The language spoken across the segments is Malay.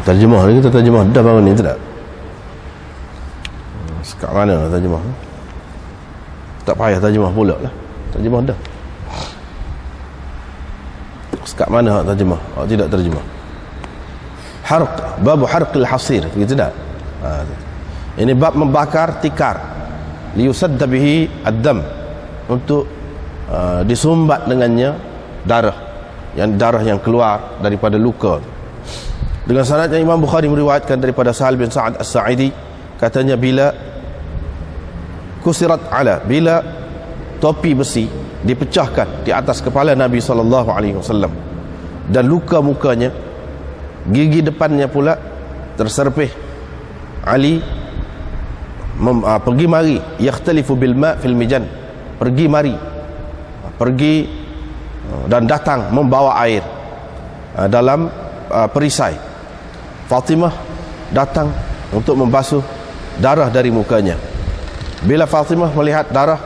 Terjemah ni, kita terjemah dah bangun ni tak? Sekat mana terjemah? Tak payah terjemah pula lah. Terjemah dah. Sekat mana terjemah? Tidak terjemah. Harq, bab harqil hasir, begitu tak? Ini bab membakar tikar. Liyusadda bihi ad-dam, untuk disumbat dengannya darah, yang keluar daripada luka. Dengan sanadnya Imam Bukhari meriwayatkan daripada Sahal bin Sa'ad As-Sa'idi, katanya bila topi besi dipecahkan di atas kepala Nabi SAW dan luka mukanya, gigi depannya pula terserpih, Ali pergi mari, yakhtalifu bil ma' fil mijan, pergi dan datang membawa air dalam perisai. Fatimah datang untuk membasuh darah dari mukanya. Bila Fatimah melihat darah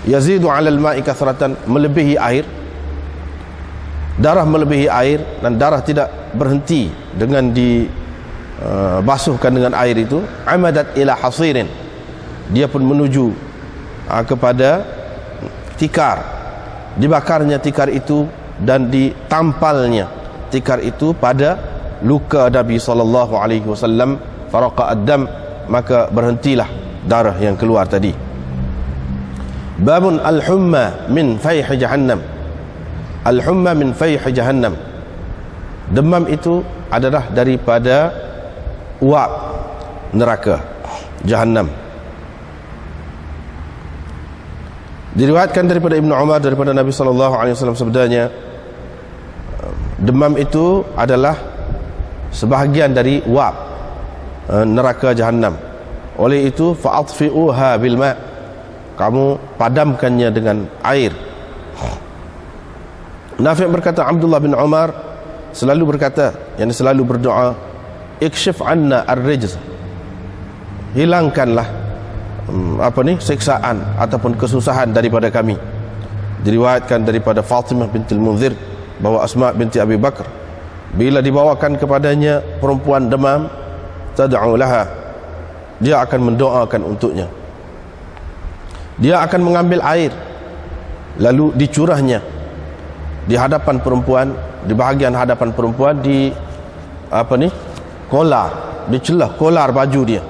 yazidu 'alal ma'i kathratan, melebihi air, darah melebihi air, dan darah tidak berhenti dengan dibasuhkan dengan air itu, amadat ila hasirin, dia pun menuju kepada tikar, dibakarnya tikar itu dan ditampalnya tikar itu pada luka Nabi SAW. Faraqa ad-dam, maka berhentilah darah yang keluar tadi. Babun al-humma min fayh jahannam. Al-humma min fayh jahannam, demam itu adalah daripada uap neraka jahannam. Diriwayatkan daripada Ibnu Umar daripada Nabi SAW sabdanya, demam itu adalah sebahagian dari uap neraka jahannam. Oleh itu fa'atfi'uha bil ma', kamu padamkannya dengan air. Nafi' berkata, Abdullah bin Umar selalu berkata, yang selalu berdoa, ikshif anna ar-rijz, hilangkanlah siksaan ataupun kesusahan daripada kami. Diriwayatkan daripada Fatimah binti al-Munzir bahawa Asma binti Abi Bakar, bila dibawakan kepadanya perempuan demam, tad'u laha, dia akan mendoakan untuknya. Dia akan mengambil air lalu dicurahnya di hadapan perempuan, di bahagian hadapan perempuan, di kolar, di celah kolar baju dia.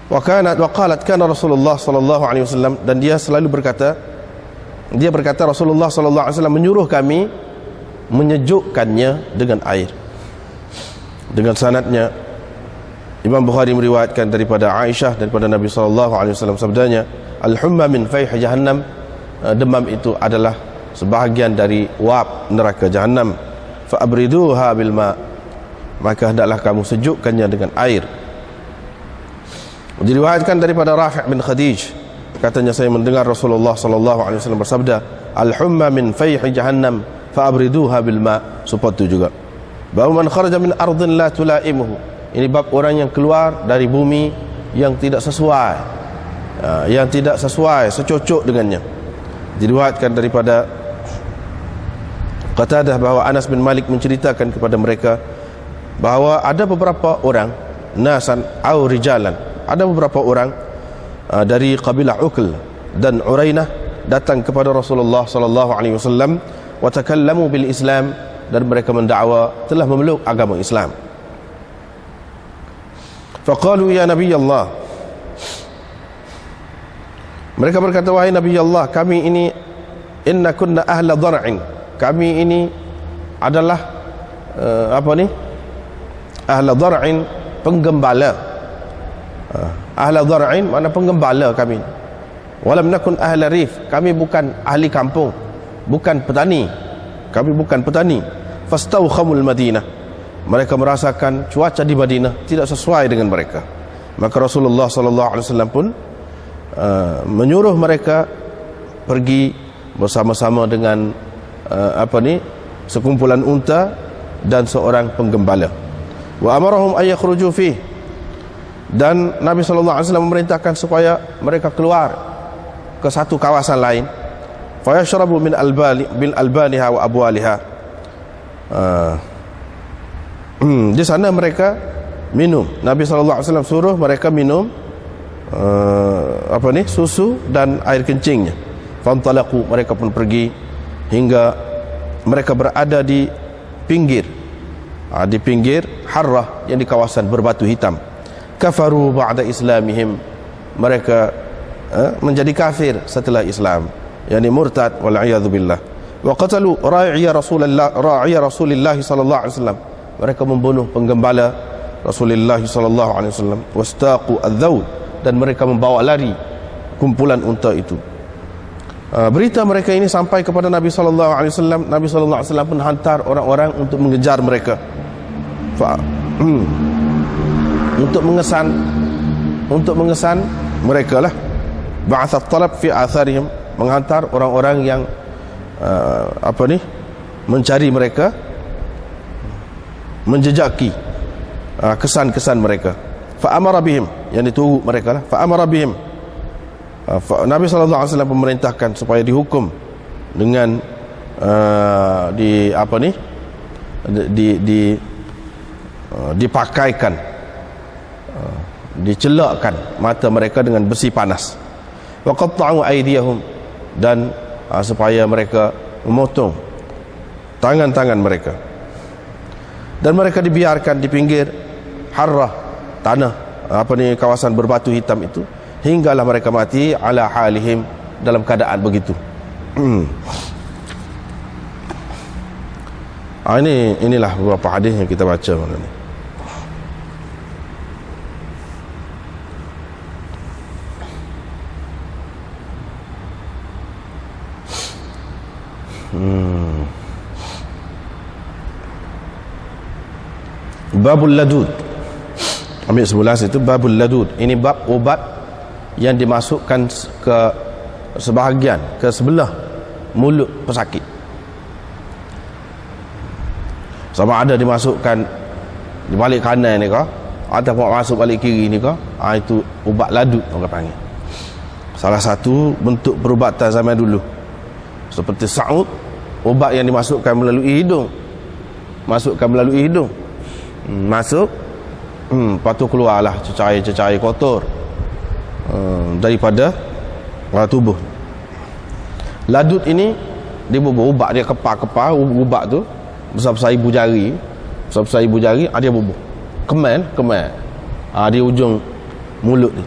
Wa qalat kana Rasulullah sallallahu alaihi wasallam, dan dia selalu berkata, Rasulullah sallallahu alaihi wasallam menyuruh kami menyejukkannya dengan air. Dengan sanadnya Imam Bukhari meriwayatkan daripada Aisyah daripada Nabi sallallahu alaihi wasallam sabdanya, al-humma min fayh jahannam, demam itu adalah sebahagian dari uap neraka jahannam. Fa abriduha bil ma', maka hendaklah kamu sejukkannya dengan air. Diriwayatkan daripada Rafi' bin Khadij, katanya saya mendengar Rasulullah sallallahu alaihi wasallam bersabda, al-humma min fayh jahannam fa abriduha bil ma'. Sepatu juga bab man kharaja min ardin la tulaimuhu, ini bab orang yang keluar dari bumi yang tidak sesuai, secocok dengannya. Diriwayatkan daripada Qatadah bahawa Anas bin Malik menceritakan kepada mereka bahawa ada beberapa orang, nasan au rijalan, ada beberapa orang dari kabilah Ukl dan Urainah datang kepada Rasulullah sallallahu alaihi wasallam, wa takallamu bil Islam, dan mereka mendakwa telah memeluk agama Islam. Faqalu ya Nabi Allah, mereka berkata, wahai Nabi Allah, kami ini inna kunna ahla dhar'in, kami ini adalah ahla dhar'in, penggembala. Ahla dhar'in makna penggembala kami. Walam nakun ahla rif, kami bukan ahli kampung, bukan petani, kami bukan petani. Fastawkhamul Madinah, mereka merasakan cuaca di Madinah tidak sesuai dengan mereka. Maka Rasulullah sallallahu alaihi wasallam pun menyuruh mereka pergi bersama-sama dengan sekumpulan unta dan seorang penggembala. Wa amarahum ay yakhruju fihi, dan Nabi sallallahu alaihi wasallam memerintahkan supaya mereka keluar ke satu kawasan lain. Fa yashrabu min albaniha wa abwaliha, Di sana mereka minum. Nabi SAW suruh mereka minum susu dan air kencingnya. Fantalaqu, mereka pun pergi hingga mereka berada di pinggir Harrah, yang di kawasan berbatu hitam. Kafaru ba'da islamihim, mereka menjadi kafir setelah Islam, yakni murtad wal a'yadzu billah. Wa qatalu ra'iya Rasulillah sallallahu alaihi wasallam, mereka membunuh penggembala Rasulullah sallallahu alaihi wasallam. Wastaqu adz-dzaud, dan mereka membawa lari kumpulan unta itu. Berita mereka ini sampai kepada Nabi sallallahu alaihi wasallam. Nabi sallallahu alaihi wasallam pun hantar orang-orang untuk mengejar mereka, untuk mengesan mereka lah. Ba'athat talab fi atharihim, menghantar orang-orang yang mencari mereka, menjejaki kesan-kesan mereka. Fa amara bihim, yang ditunggu mereka lah. Fa amara bihim, Nabi SAW memerintahkan supaya dihukum dengan dipakaikan, dicelakkan mata mereka dengan besi panas. Wa qatta'u aydiyahum, dan supaya mereka memotong tangan-tangan mereka. Dan mereka dibiarkan di pinggir Harrah, tanah kawasan berbatu hitam itu, hinggalah mereka mati ala halihim, dalam keadaan begitu. Inilah beberapa hadis yang kita baca malam ni. Babul ladud, ambil sebelah situ, babul ladud. Ini bab obat yang dimasukkan ke sebahagian, ke sebelah mulut pesakit. Sama ada dimasukkan di balik kanan ni kah, ataupun masuk balik kiri ni kah, itu ubat ladud orang panggil. Salah satu bentuk perubatan zaman dulu. Seperti Sa'ud, ubat yang dimasukkan melalui hidung. Masuk, lepas tu keluarlah cecair kotor daripada tubuh. Ladud ini dia bubuh ubat, dia kepar ubat tu besar-besar ibu jari, dia bubuh keman di ujung mulut ni,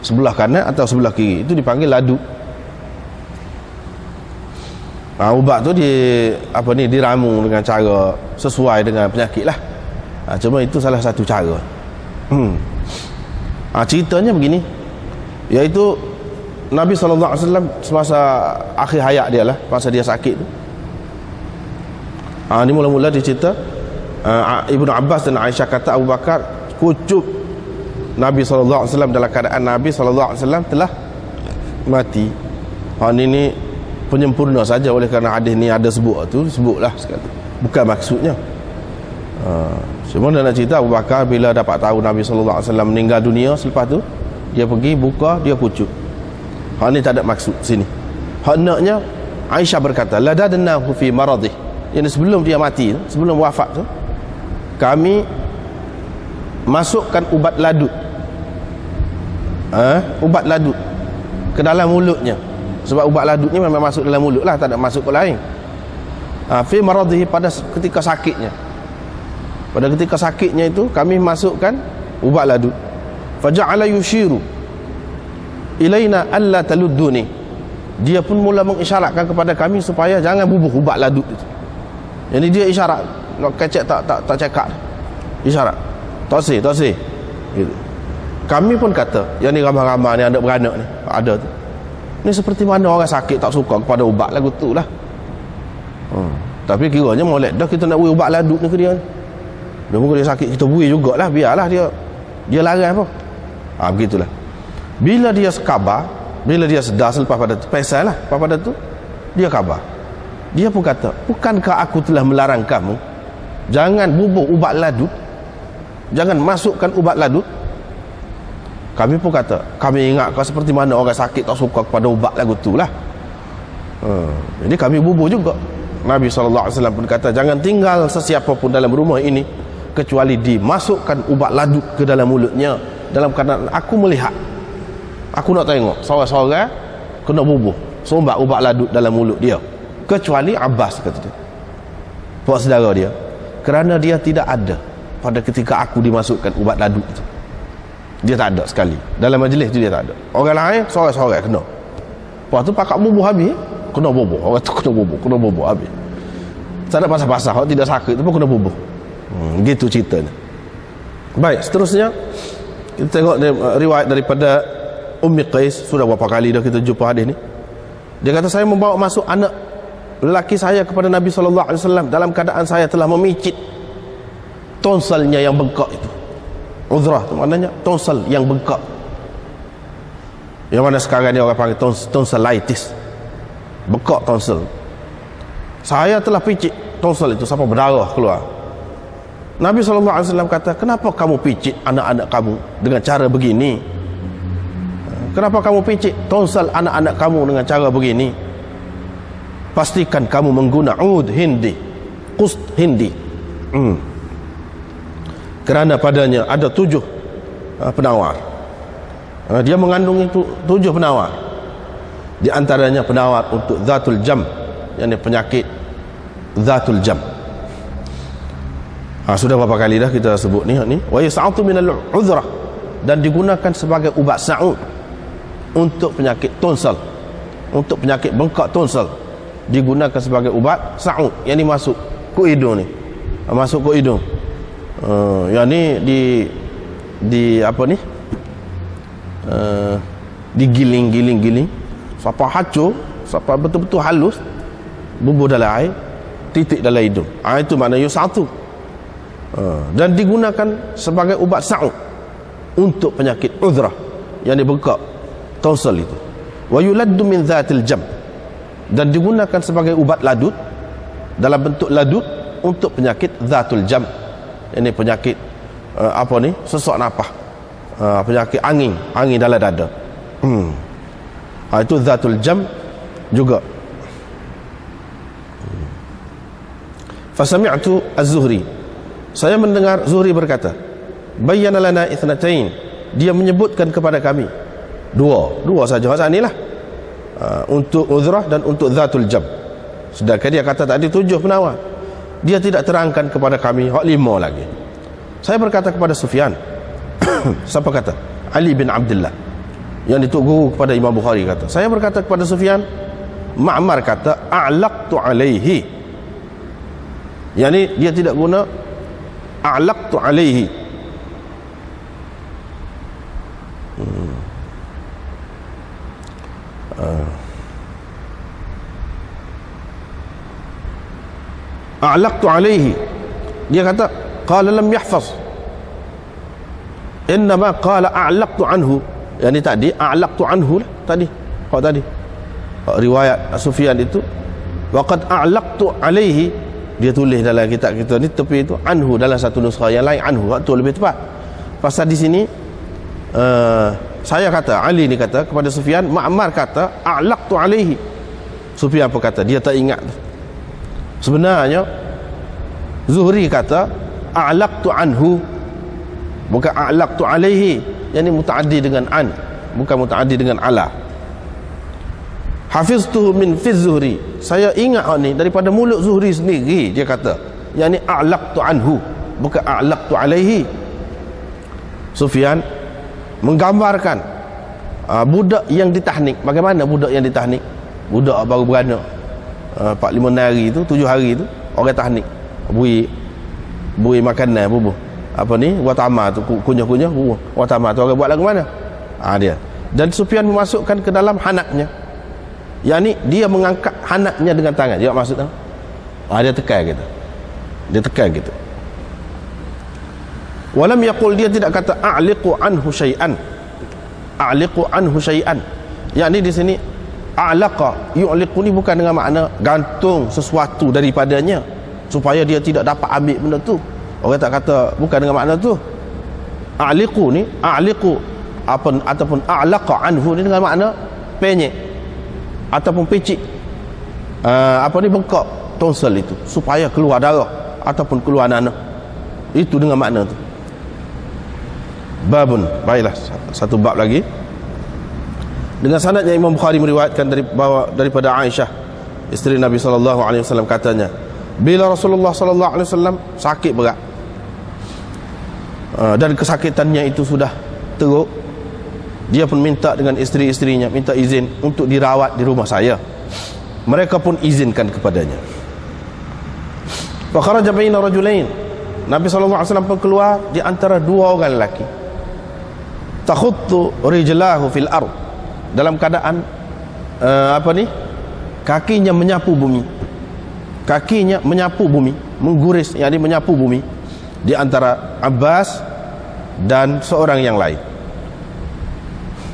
sebelah kanan atau sebelah kiri, itu dipanggil ladud. Ubat tu diramu dengan cara sesuai dengan penyakit lah. Cuma itu salah satu cara. Ceritanya begini, iaitu Nabi SAW semasa akhir hayat dia lah, masa dia sakit tu, ini mula-mula dia cerita, Ibnu Abbas dan Aisyah kata Abu Bakar kucup Nabi SAW dalam keadaan Nabi SAW telah mati. Ini penyempurna saja, oleh kerana hadis ni ada sebutlah sekali, bukan maksudnya. Cuma dia nak cerita Abu Bakar bila dapat tahu Nabi SAW meninggal dunia, selepas tu dia pergi buka, dia kucup. Ni tak ada maksud sini. Haknya Aisyah berkata, ladadnahu fi maradih, yang sebelum dia mati, sebelum wafat tu, kami masukkan ubat ladud, ke dalam mulutnya. Sebab ubat ladud ni memang masuk dalam mulut lah, tak ada masuk ke lain. Fi maradih, pada ketika sakitnya. Pada ketika sakitnya itu kami masukkan ubat ladud. Faja'ala yushiru ilaina alla taludduni, dia pun mula mengisyaratkan kepada kami supaya jangan bubuh ubat ladud itu. Jadi dia isyarat, nak kecek tak cakap, isyarat tak sih gitu. Kami pun kata, yang ni ramai-ramai ni, anak beranak ni ada tu, ni seperti mana orang sakit tak suka kepada ubat lagu tu lah. Tapi kiranya molek dah kita nak beri ubat ladud ni ke dia ni, dia mungkin dia sakit, kita beri jugalah, biarlah dia larang apa. Begitulah. Bila dia kabar, bila dia sedar selepas pada tu, pesal lah pada tu, dia kabar, dia pun kata, bukankah aku telah melarang kamu jangan bubuh ubat ladud, jangan masukkan ubat ladud? Kami pun kata, kami ingat kau seperti mana orang sakit tak suka kepada ubat lagu tu lah. Jadi kami bubuh juga. Nabi SAW pun kata, jangan tinggal sesiapa pun dalam rumah ini kecuali dimasukkan ubat ladut ke dalam mulutnya, dalam keadaan aku melihat, aku nak tengok seorang-seorang kena bubuh sombat ubat ladut dalam mulut dia, kecuali Abbas, kata dia, puak saudara dia, kerana dia tidak ada pada ketika aku dimasukkan ubat ladut itu. Dia tak ada sekali dalam majlis tu, dia tak ada. Orang lain seorang-seorang kena, lepas tu pakak bubuh habis, kena bubuh, orang tu kena bubuh habis. Tak ada pasal-pasal, orang tidak sakit tu pun kena bubuh. Gitu ceritanya. Baik, seterusnya kita tengok riwayat daripada Ummi Qais. Sudah berapa kali dah kita jumpa hadis ni. Dia kata, saya membawa masuk anak lelaki saya kepada Nabi SAW dalam keadaan saya telah memicit tonselnya yang bengkak itu. Uzrah tu maknanya tonsel yang bengkak, yang mana sekarang ni orang panggil tonsilitis, bengkak tonsel. Saya telah picit tonsel itu sampai berdarah keluar. Nabi SAW kata, kenapa kamu picit anak-anak kamu dengan cara begini? Kenapa kamu picit tonsel anak-anak kamu dengan cara begini? Pastikan kamu mengguna ud hindi, qust hindi. Kerana padanya ada 7 penawar. Dia mengandungi 7 penawar. Di antaranya penawar untuk zatul jam, yakni penyakit zatul jam. Sudah berapa kali dah kita sebut ni. Wa yas'atu minal uzrah, dan digunakan sebagai ubat sa'ud untuk penyakit tonsel, untuk penyakit bengkak tonsel, digunakan sebagai ubat sa'ud, yang ni masuk ke hidung ni, masuk ke hidung. Yang ni di apa ni, digiling sampai hancur, sampai betul-betul halus, bubuh dalam air, titik dalam hidung. Itu makna yus'atu. Dan digunakan sebagai ubat sa'ud untuk penyakit uzrah, yang dibengkak tonsel itu. Wa yuladdu min dhatil jam, dan digunakan sebagai ubat ladut, dalam bentuk ladut untuk penyakit dhatul jam. Ini penyakit apa ni, sesak nafas, penyakit angin dalam dada. Itu dhatul jam juga. Fasami'tu az-Zuhri, saya mendengar Zuhri berkata, bayyana lana ithnatain, dia menyebutkan kepada kami dua saja masalah inilah, untuk uzrah dan untuk dhatul jam. Sedangkan dia kata tadi 7 penawar, dia tidak terangkan kepada kami hak 5 lagi. Saya berkata kepada Sufyan, siapa kata? Ali bin Abdullah, yang itu guru kepada Imam Bukhari, kata, saya berkata kepada Sufyan, Ma'mar kata a'laqtu alaihi, yang ni dia tidak guna a'laqtu alaihi. A'laqtu alaihi, dia kata qala lam yahfaz, innama qala a'laqtu anhu, yang ni tadi a'laqtu anhu lah tadi, riwayat Sufyan itu waqad a'laqtu alaihi, dia tulis dalam kitab kita ni tepi itu anhu, dalam satu nuskah yang lain anhu, itu lebih tepat. Pasal di sini saya kata, Ali ni kata kepada Sufyan, Ma'mar kata a'laqtu alaihi. Sufyan apa kata? Dia tak ingat. Sebenarnya Zuhri kata a'laqtu anhu, bukan a'laqtu alaihi. Yang ni mutaaddi dengan an, bukan mutaaddi dengan ala. Hafiztuhu min fiz Zuhri, saya ingat ni daripada mulut Zuhri sendiri, dia kata. Yang ni a'laqtu anhu, bukan a'laqtu alaihi. Sufyan menggambarkan budak yang ditahnik. Bagaimana budak yang ditahnik? Budak baru beranak 4-5 hari tu, 7 hari tu, orang tahnik, bui makanan bubuh apa ni, buat tamar tu, kunyah-kunyah bubuh, buat tamar tu orang buat lagu mana? Dia. Dan Sufyan memasukkan ke dalam hanaknya, yang ni dia mengangkat hanaknya dengan tangan. Dia maksud tu dia tekan gitu, dia tekan gitu. Walam yaqul, dia tidak kata a'liqu anhu syai'an, a'liqu anhu syai'an. Yang ni di sini a'laqa, yu'liqu ni bukan dengan makna gantung sesuatu daripadanya supaya dia tidak dapat ambil benda tu. Orang tak kata, bukan dengan makna tu. A'liqu ni, a'liqu ataupun a'laqa anhu ni dengan makna penyek ataupun picit, bengkak tonsel itu supaya keluar darah ataupun keluar nanah. Itu dengan makna tu. Babun, baiklah, satu bab lagi. Dengan sanadnya Imam Bukhari meriwayatkan daripada Aisyah, isteri Nabi SAW, katanya, bila Rasulullah SAW sakit berat, dan kesakitannya itu sudah teruk, dia pun minta dengan isteri-isterinya, minta izin untuk dirawat di rumah saya. Mereka pun izinkan kepadanya. Fa kharaja baina rajulain, Nabi SAW pun keluar di antara dua orang lelaki. Takhuttu rijlahu fil ard, dalam keadaan kakinya menyapu bumi. Kakinya menyapu bumi, mengguris, yakni menyapu bumi, di antara Abbas dan seorang yang lain.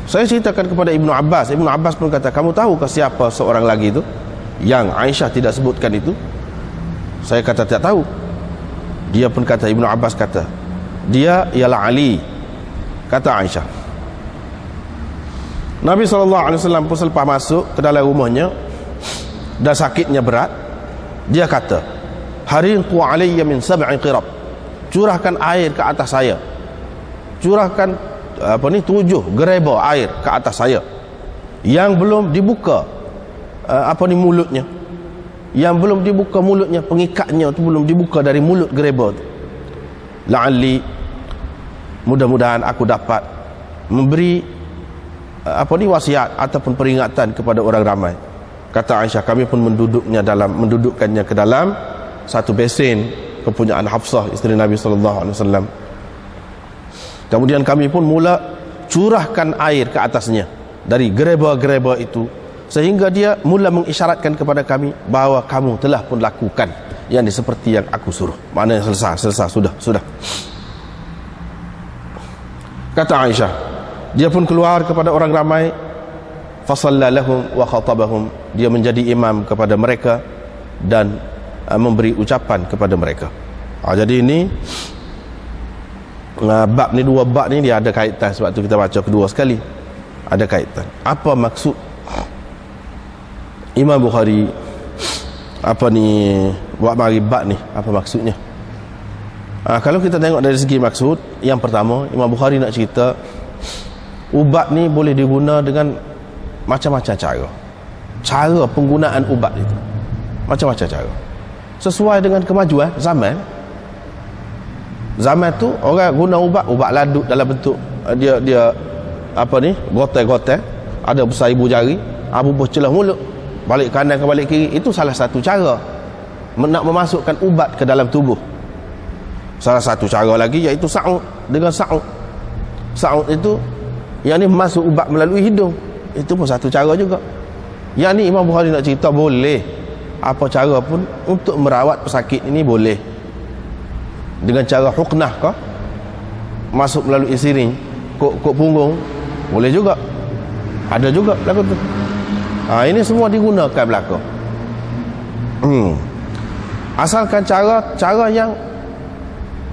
Saya ceritakan kepada Ibnu Abbas. Ibnu Abbas pun kata, kamu tahu ke siapa seorang lagi itu yang Aisyah tidak sebutkan itu? Saya kata tidak tahu. Dia pun kata, Ibnu Abbas kata, dia ialah Ali, kata Aisyah. Nabi SAW pun selepas masuk ke dalam rumahnya dan sakitnya berat, dia kata, hariqu alayya min sab'i qirab, curahkan air ke atas saya, curahkan 7 gereba air ke atas saya yang belum dibuka mulutnya, yang belum dibuka mulutnya, pengikatnya itu belum dibuka dari mulut gereba tu. La'alli, mudah-mudahan aku dapat memberi wasiat ataupun peringatan kepada orang ramai. Kata Aisyah, kami pun mendudukkannya ke dalam satu besen kepunyaan Hafsah, isteri Nabi SAW. Kemudian kami pun mula curahkan air ke atasnya dari gereba-gereba itu, sehingga dia mula mengisyaratkan kepada kami bahawa kamu telah pun lakukan yang seperti yang aku suruh. Maknanya selesai, sudah. Kata Aisyah, dia pun keluar kepada orang ramai, fasalla lahum wa khatabahum, dia menjadi imam kepada mereka dan memberi ucapan kepada mereka. Jadi ini bab ni, dua bab ni dia ada kaitan, sebab tu kita baca kedua sekali, ada kaitan. Apa maksud Imam Bukhari buat mari bab ni, apa maksudnya? Kalau kita tengok dari segi maksud, yang pertama, Imam Bukhari nak cerita ubat ni boleh diguna dengan macam-macam cara. Cara penggunaan ubat itu macam-macam cara, sesuai dengan kemajuan zaman. Zaman tu orang guna ubat laduk dalam bentuk dia gotai-gotai, ada besar ibu jari, bubuh celah mulut, balik kanan ke balik kiri. Itu salah satu cara nak memasukkan ubat ke dalam tubuh. Salah satu cara lagi iaitu sa'ud, dengan sa'ud itu yang ni masuk ubat melalui hidung. Itu pun satu cara juga. Yang ni Imam Bukhari nak cerita boleh apa cara pun untuk merawat pesakit ini, boleh dengan cara huknah ke, masuk melalui siring, kok punggung, boleh juga, ada juga lagu tu. Ini semua digunakan belaka. Asalkan cara yang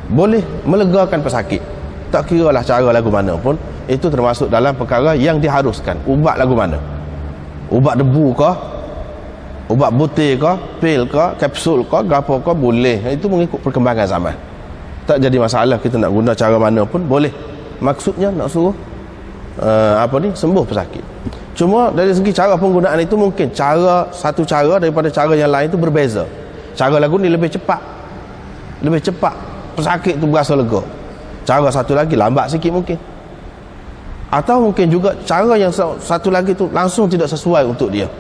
boleh melegakan pesakit, tak kira lah cara lagu mana pun, itu termasuk dalam perkara yang diharuskan. Ubat lagu mana, ubat debu ke, ubat butir ke, pil ke, kapsul ke, gapo ke, boleh. Itu mengikut perkembangan zaman, tak jadi masalah. Kita nak guna cara mana pun boleh. Maksudnya nak suruh sembuh pesakit. Cuma dari segi cara penggunaan itu, mungkin satu cara daripada cara yang lain itu berbeza. Cara lagu ni lebih cepat pesakit tu berasa lega. Cara satu lagi lambat sikit mungkin. Atau mungkin juga cara yang satu lagi tu langsung tidak sesuai untuk dia.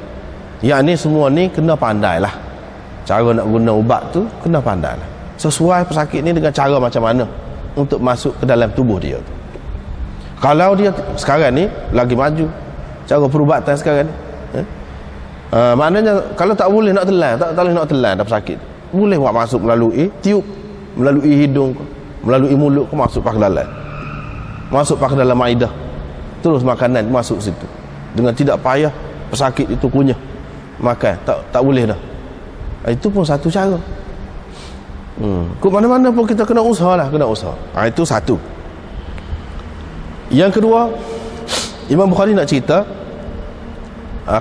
Yang ni semua ni kena pandai lah. Cara nak guna ubat tu kena pandai lah, sesuai pesakit ni dengan cara macam mana untuk masuk ke dalam tubuh dia tu. Kalau dia sekarang ni lagi maju cara perubatan sekarang ni, maknanya kalau tak boleh nak telan, tak boleh nak telan dah pesakit, boleh buat masuk melalui tiup, melalui hidung, melalui mulut, masuk pak dalam, masuk pak dalam maidah, terus makanan masuk situ dengan tidak payah pesakit itu kunyah makan, tak boleh dah. Itu pun satu cara. Ke mana-mana pun kita kena usaha lah, kena usaha. Itu satu. Yang kedua, Imam Bukhari nak cerita,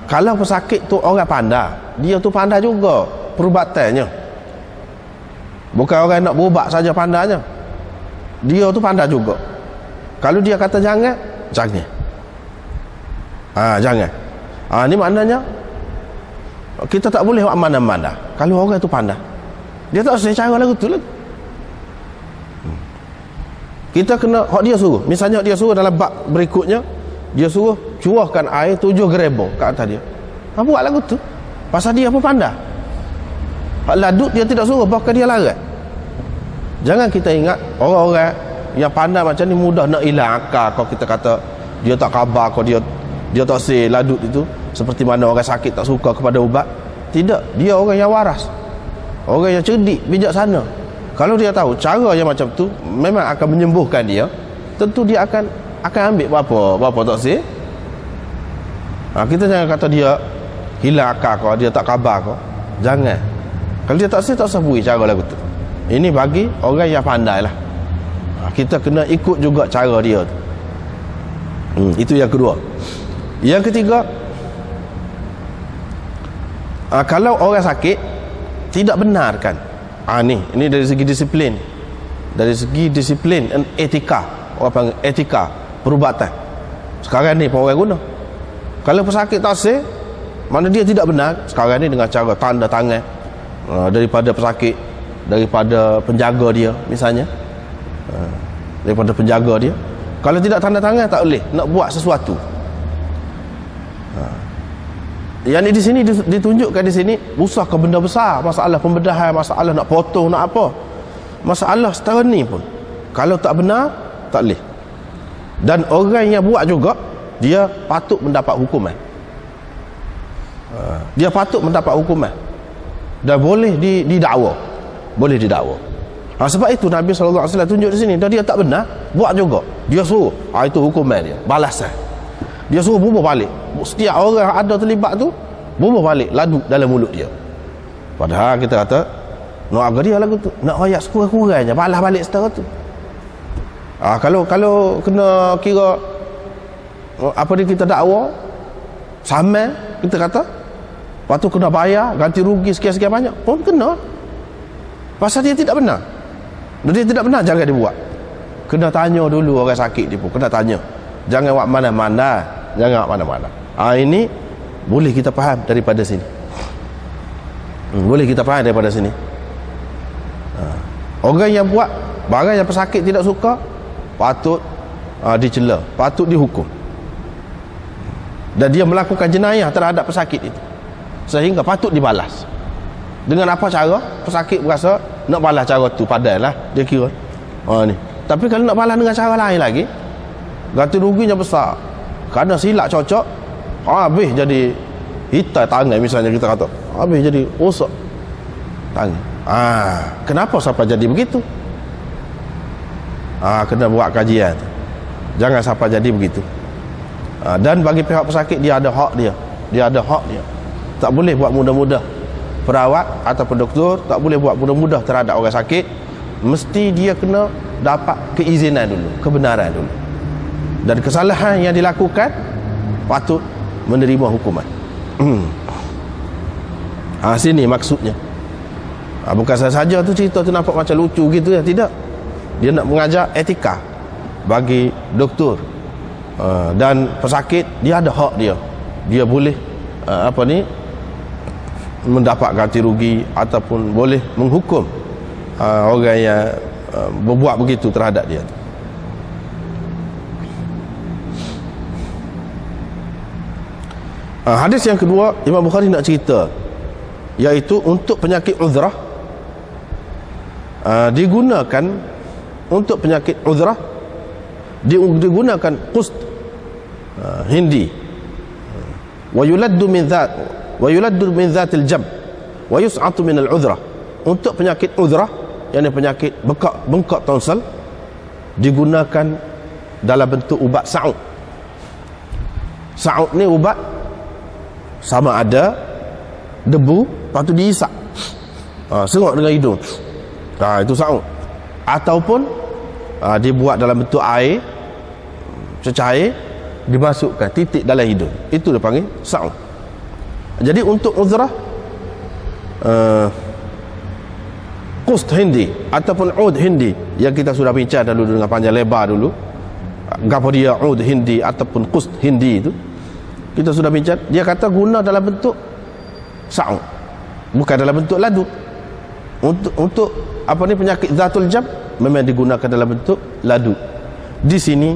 kalau pesakit tu orang pandai, dia tu pandai juga, perubatannya. Bukan orang nak berubat saja pandainya, dia tu pandai juga. Kalau dia kata jangan, jangan. Jangan. Ni maknanya kita tak boleh buat mana-mana. Kalau orang tu pandai, dia tak usah cara lagu tu lagi. Kita kena hak dia suruh. Misalnya dia suruh dalam bab berikutnya, dia suruh curahkan air 7 gerebo kat atas dia. Buat lagu tu. Pasal dia pun pandai. Hak ladut dia tidak suruh, bahkan dia larang. Jangan kita ingat orang-orang yang pandai macam ni mudah nak hilang akal. Kalau kita kata dia tak khabar, kalau dia tak say ladut itu, seperti mana orang sakit tak suka kepada ubat. Tidak, dia orang yang waras, orang yang cerdik, bijaksana. Kalau dia tahu cara yang macam tu memang akan menyembuhkan dia, tentu dia akan ambil berapa tak say. Kita jangan kata dia hilang akal kau, dia tak khabar kau. Jangan. Kalau dia tak say, tak usah beri cara lagu tu. Ini bagi orang yang pandai lah. Kita kena ikut juga cara dia tu. Itu yang kedua. Yang ketiga, kalau orang sakit tidak benarkan. Ini dari segi disiplin. Dari segi disiplin dan etika. Orang panggil etika perubatan. Sekarang ni pun orang guna. Kalau pesakit tak say, mana dia tidak benar. Sekarang ni dengan cara tanda tangan daripada pesakit, daripada penjaga dia misalnya, daripada penjaga dia. Kalau tidak tanda tangan, tak boleh nak buat sesuatu. Yang di sini ditunjukkan di sini usah ke benda besar, masalah pembedahan, masalah nak potong, nak apa, masalah setara ni pun kalau tak benar, tak boleh. Dan orang yang buat juga, dia patut mendapat hukuman. Dia patut mendapat hukuman dan boleh didakwa, boleh didakwa. Sebab itu Nabi SAW tunjuk di sini, dan dia tak benar buat juga, dia suruh, itu hukuman dia, balasan. Dia suruh bubuh balik. Setiap orang yang ada terlibat tu, bubuh balik laduk dalam mulut dia. Padahal kita kata nak agak dia lagu tu, nak royak sekurang-kurangnya balas balik setara tu. Kalau kena kira apa dia, kita dakwa sama, kita kata lepas tu kena bayar ganti rugi sekian-sekian banyak pun kena. Pasal dia tidak benar. Dia tidak benar, jangan dibuat. Kena tanya dulu orang sakit dia pun, kena tanya. Jangan buat mana-mana, jangan buat mana-mana. Ini boleh kita faham daripada sini. Boleh kita faham daripada sini. Orang yang buat barang yang pesakit tidak suka, patut dicela, patut dihukum. Dan dia melakukan jenayah terhadap pesakit itu, sehingga patut dibalas. Dengan apa cara? Pesakit berasa nak balas cara tu, padahal lah dia kira ni. Tapi kalau nak balas dengan cara lain lagi, ganti ruginya besar. Kerana silap cocok, habis jadi hitam tangan misalnya, kita kata habis jadi rosak tangan. Kenapa sampai jadi begitu? Kena buat kajian. Jangan sampai jadi begitu. Dan bagi pihak pesakit, dia ada hak dia. Dia ada hak dia. Tak boleh buat mudah-mudah. Perawat ataupun doktor tak boleh buat mudah-mudah terhadap orang sakit. Mesti dia kena dapat keizinan dulu, kebenaran dulu. Dan kesalahan yang dilakukan patut menerima hukuman. Sini maksudnya. Bukan saja tu cerita tu nampak macam lucu gitu ya, tidak. Dia nak mengajar etika bagi doktor dan pesakit. Dia ada hak dia. Dia boleh mendapat ganti rugi ataupun boleh menghukum orang yang berbuat begitu terhadap dia. Hadis yang kedua Imam Bukhari nak cerita, iaitu untuk penyakit uzrah, digunakan untuk penyakit uzrah digunakan qust hindi, wa yuladdu min dhatil jam wa yus'atu min al-uzrah. Untuk penyakit uzrah, yakni penyakit bengkak tonsel, digunakan dalam bentuk ubat sa'ud. Sa'ud ni ubat sama ada debu, lepas tu diisap, serok dengan hidung, itu sa'ud. Ataupun dibuat dalam bentuk air, cecair, dimasukkan titik dalam hidung, itu dia panggil sa'ud. Jadi untuk uzrah qust hindi ataupun ud hindi yang kita sudah bincang dulu dengan panjang lebar dulu. Gapo dia ud hindi ataupun qust hindi itu kita sudah bincang. Dia kata guna dalam bentuk sa'u, bukan dalam bentuk ladu. Untuk apa ni, penyakit zatul jam memang digunakan dalam bentuk ladu. Di sini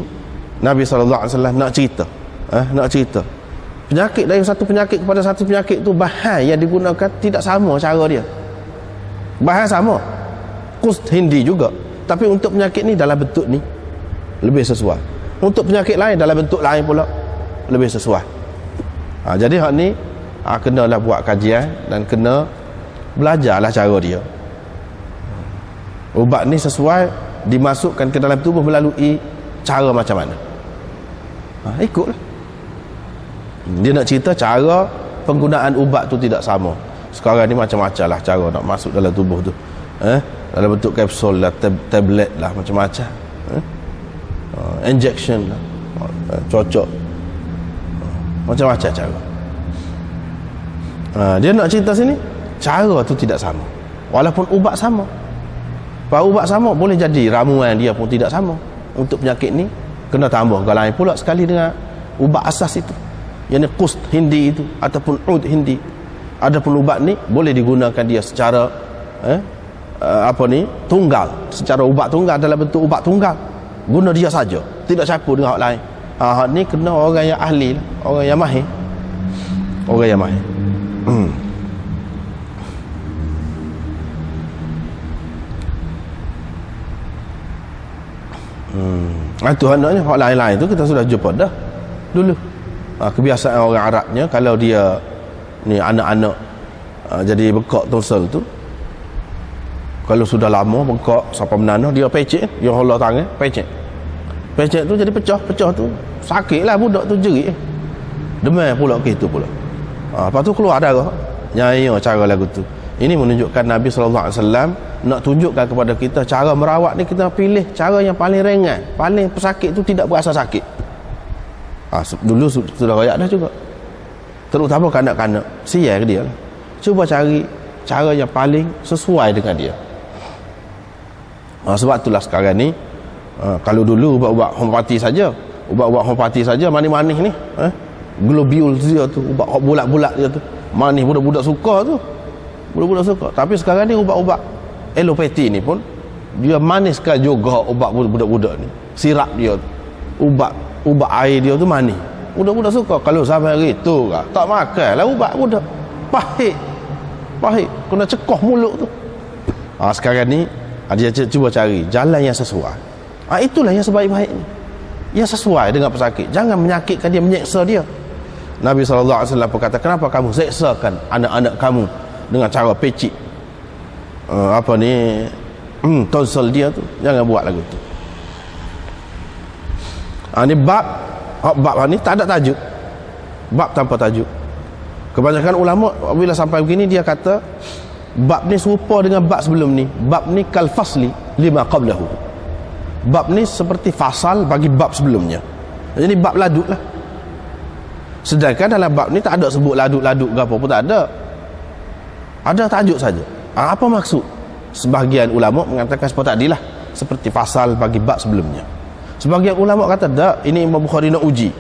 Nabi SAW nak cerita, nak cerita penyakit dari satu penyakit kepada satu penyakit tu, bahan yang digunakan tidak sama cara dia. Bahan sama, qust hindi juga, tapi untuk penyakit ni dalam bentuk ni lebih sesuai. Untuk penyakit lain dalam bentuk lain pula lebih sesuai. Jadi hak ni kenalah buat kajian dan kena belajarlah cara dia. Ubat ni sesuai dimasukkan ke dalam tubuh melalui cara macam mana, ikutlah. Dia nak cerita cara penggunaan ubat tu tidak sama. Sekarang ni macam-macam lah cara nak masuk dalam tubuh tu, dalam bentuk kapsul lah, tablet lah, macam-macam, injection lah, cocok, macam-macam cara. Dia nak cerita sini cara tu tidak sama, walaupun ubat sama. Kalau ubat sama boleh jadi ramuan dia pun tidak sama. Untuk penyakit ni kena tambah ke lain pula sekali dengan ubat asas itu, yang ni qust hindi itu ataupun ud hindi. Adapun ubat ni boleh digunakan dia secara tunggal, secara ubat tunggal, dalam bentuk ubat tunggal, guna dia saja, tidak campur dengan hak lain. Hak ni kena orang yang ahli lah, orang yang mahir, orang yang mahir. Itu hendaknya hak lain-lain tu kita sudah jumpa dah dulu. Kebiasaan orang Arabnya, kalau dia ni anak-anak jadi bekak tonsil tu, kalau sudah lama bekak sampai menanah, dia pecek, dia holah tangan pecek tu jadi pecah tu, sakit lah budak tu, jerit demam pula ke itu pula. Lepas tu keluar darah. Nyanyi cara lagu tu. Ini menunjukkan Nabi SAW nak tunjukkan kepada kita cara merawat ni, kita pilih cara yang paling ringan, paling pesakit tu tidak berasa sakit. Dulu sudah royak dah juga, terutama kanak-kanak, sial dia lah. Cuba cari cara yang paling sesuai dengan dia. Sebab itulah sekarang ni, kalau dulu ubat-ubat homopati saja, manis-manis ni, globule dia tu, ubat bulat-bulat dia tu, manis, budak-budak suka tu, budak-budak suka. Tapi sekarang ni ubat-ubat alopati ni pun dia maniskan juga ubat budak-budak ni. Sirap dia tu, ubat air dia tu manis, budak-budak suka. Kalau sampai hari tu tak makan lah ubat budak, pahit, kena cekoh mulut tu. Sekarang ni dia cuba cari jalan yang sesuai. Itulah yang sebaik-baiknya, yang sesuai dengan pesakit. Jangan menyakitkan dia, menyeksa dia. Nabi SAW berkata, kenapa kamu seksakan anak-anak kamu dengan cara pecik tonsil dia tu? Jangan buat lagu tu. Ni bab ni tak ada tajuk, bab tanpa tajuk. Kebanyakan ulama bila sampai begini dia kata bab ni serupa dengan bab sebelum ni. Bab ni kal fasli lima qablahu. Bab ni seperti fasal bagi bab sebelumnya. Jadi bab laduk lah. Sedangkan dalam bab ni tak ada sebut laduk-laduk ke apa pun, tak ada. Ada tajuk saja. Apa maksud? Sebahagian ulama mengatakan seperti tadilah, seperti fasal bagi bab sebelumnya. Sebahagian ulama kata tak, ini Imam Bukhari nak uji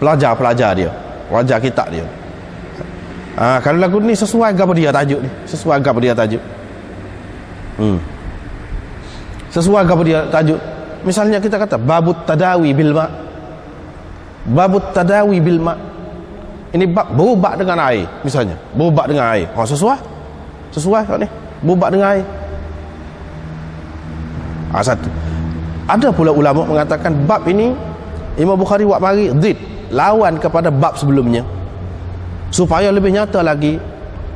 pelajar-pelajar dia, wajar kitab dia. Kalau lagu ni sesuai ke apa dia tajuk ni? Sesuai ke apa dia tajuk? Sesuai ke apa dia tajuk? Misalnya kita kata babut tadawi bil ma'. Babut tadawi bil ma'. Ini bab berubat dengan air, misalnya. Berubat dengan air. Sesuai kat ni. Berubat dengan air. Satu. Ada pula ulama mengatakan bab ini Imam Bukhari buat mari zid, lawan kepada bab sebelumnya, supaya lebih nyata lagi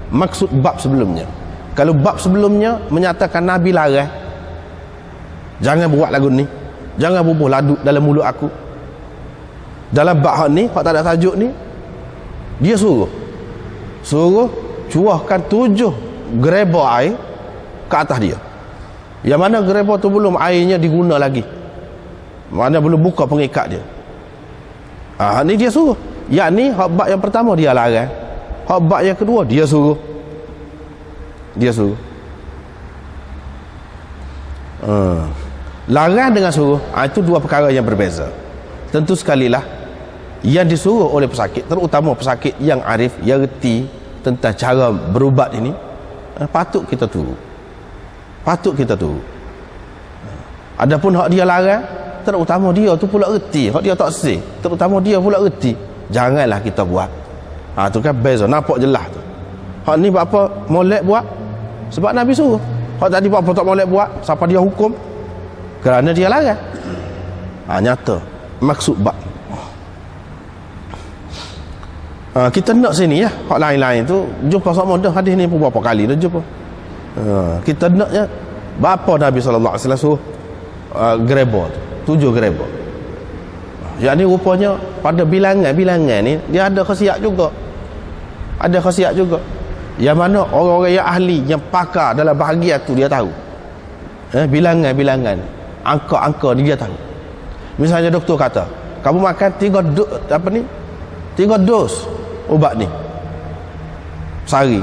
maksud bab sebelumnya. Kalau bab sebelumnya menyatakan Nabi larang, jangan buat lagu ni, jangan bubuh laduk dalam mulut aku. Dalam bab ni, hak tak ada tajuk ni, dia suruh curahkan 7 gereba air ke atas dia. Yang mana gereba tu belum airnya diguna lagi, mana belum buka pengikat dia. Ni dia suruh. Yang ni bab yang pertama dia larang, Hak bab yang kedua dia suruh. Larang dengan suruh, itu dua perkara yang berbeza. Tentu sekali lah yang disuruh oleh pesakit, terutama pesakit yang arif, yang reti tentang cara berubat ini, patut kita turut. Adapun hak dia larang, terutama dia tu pula reti, hak dia tak sih, terutama dia pula reti, janganlah kita buat. Tu kan beza, nampak jelas tu. Hak ni buat apa molek buat? Sebab Nabi suruh. Hak tadi buat apa tak molek buat? Siapa dia hukum? Kerana dia larang. Nyata maksud bab. Kita nak sini ya, hak lain-lain tu jumpa sama dah hadis ni beberapa kali dah jumpa. Kita naknya bapa Nabi sallallahu alaihi wasallam suruh gereba tu, 7 gereba. Yang ni rupanya pada bilangan-bilangan ni dia ada khasiat juga. Yang mana orang-orang yang ahli, yang pakar dalam bahagian tu dia tahu. Bilangan-bilangan, angka-angka ni dia tahu. Misalnya doktor kata, kamu makan 3 dos ubat ni sehari.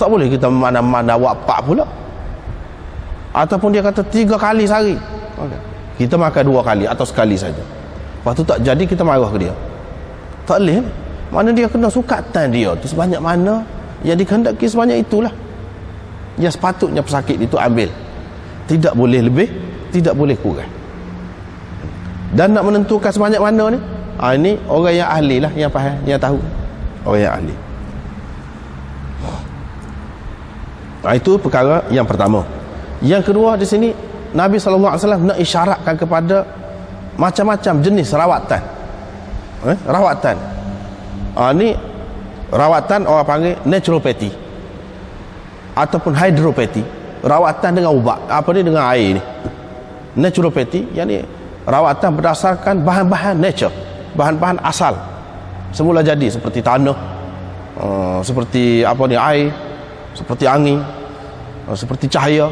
Tak boleh kita mana-mana buat 4 pula. Ataupun dia kata 3 kali sehari. Kita makan 2 kali atau sekali saja. Lepas tu tak jadi, kita marah ke dia. Tak boleh. Mana dia kena sukatan dia tu sebanyak mana yang dikehendaki, sebanyak itulah yang sepatutnya pesakit itu ambil. Tidak boleh lebih, tidak boleh kurang. Dan nak menentukan sebanyak mana ni, ini orang yang ahli lah yang faham, yang tahu. Orang yang ahli. Itu perkara yang pertama. Yang kedua di sini Nabi SAW nak isyaratkan kepada macam-macam jenis rawatan. Rawatan. Ni rawatan orang panggil naturopathy ataupun hydropathy. Rawatan dengan ubat. Apa ni? Dengan air ni. Naturopathy, yang ni rawatan berdasarkan bahan-bahan nature, bahan-bahan asal semula jadi, seperti tanah, seperti apa ni, air, seperti angin, seperti cahaya.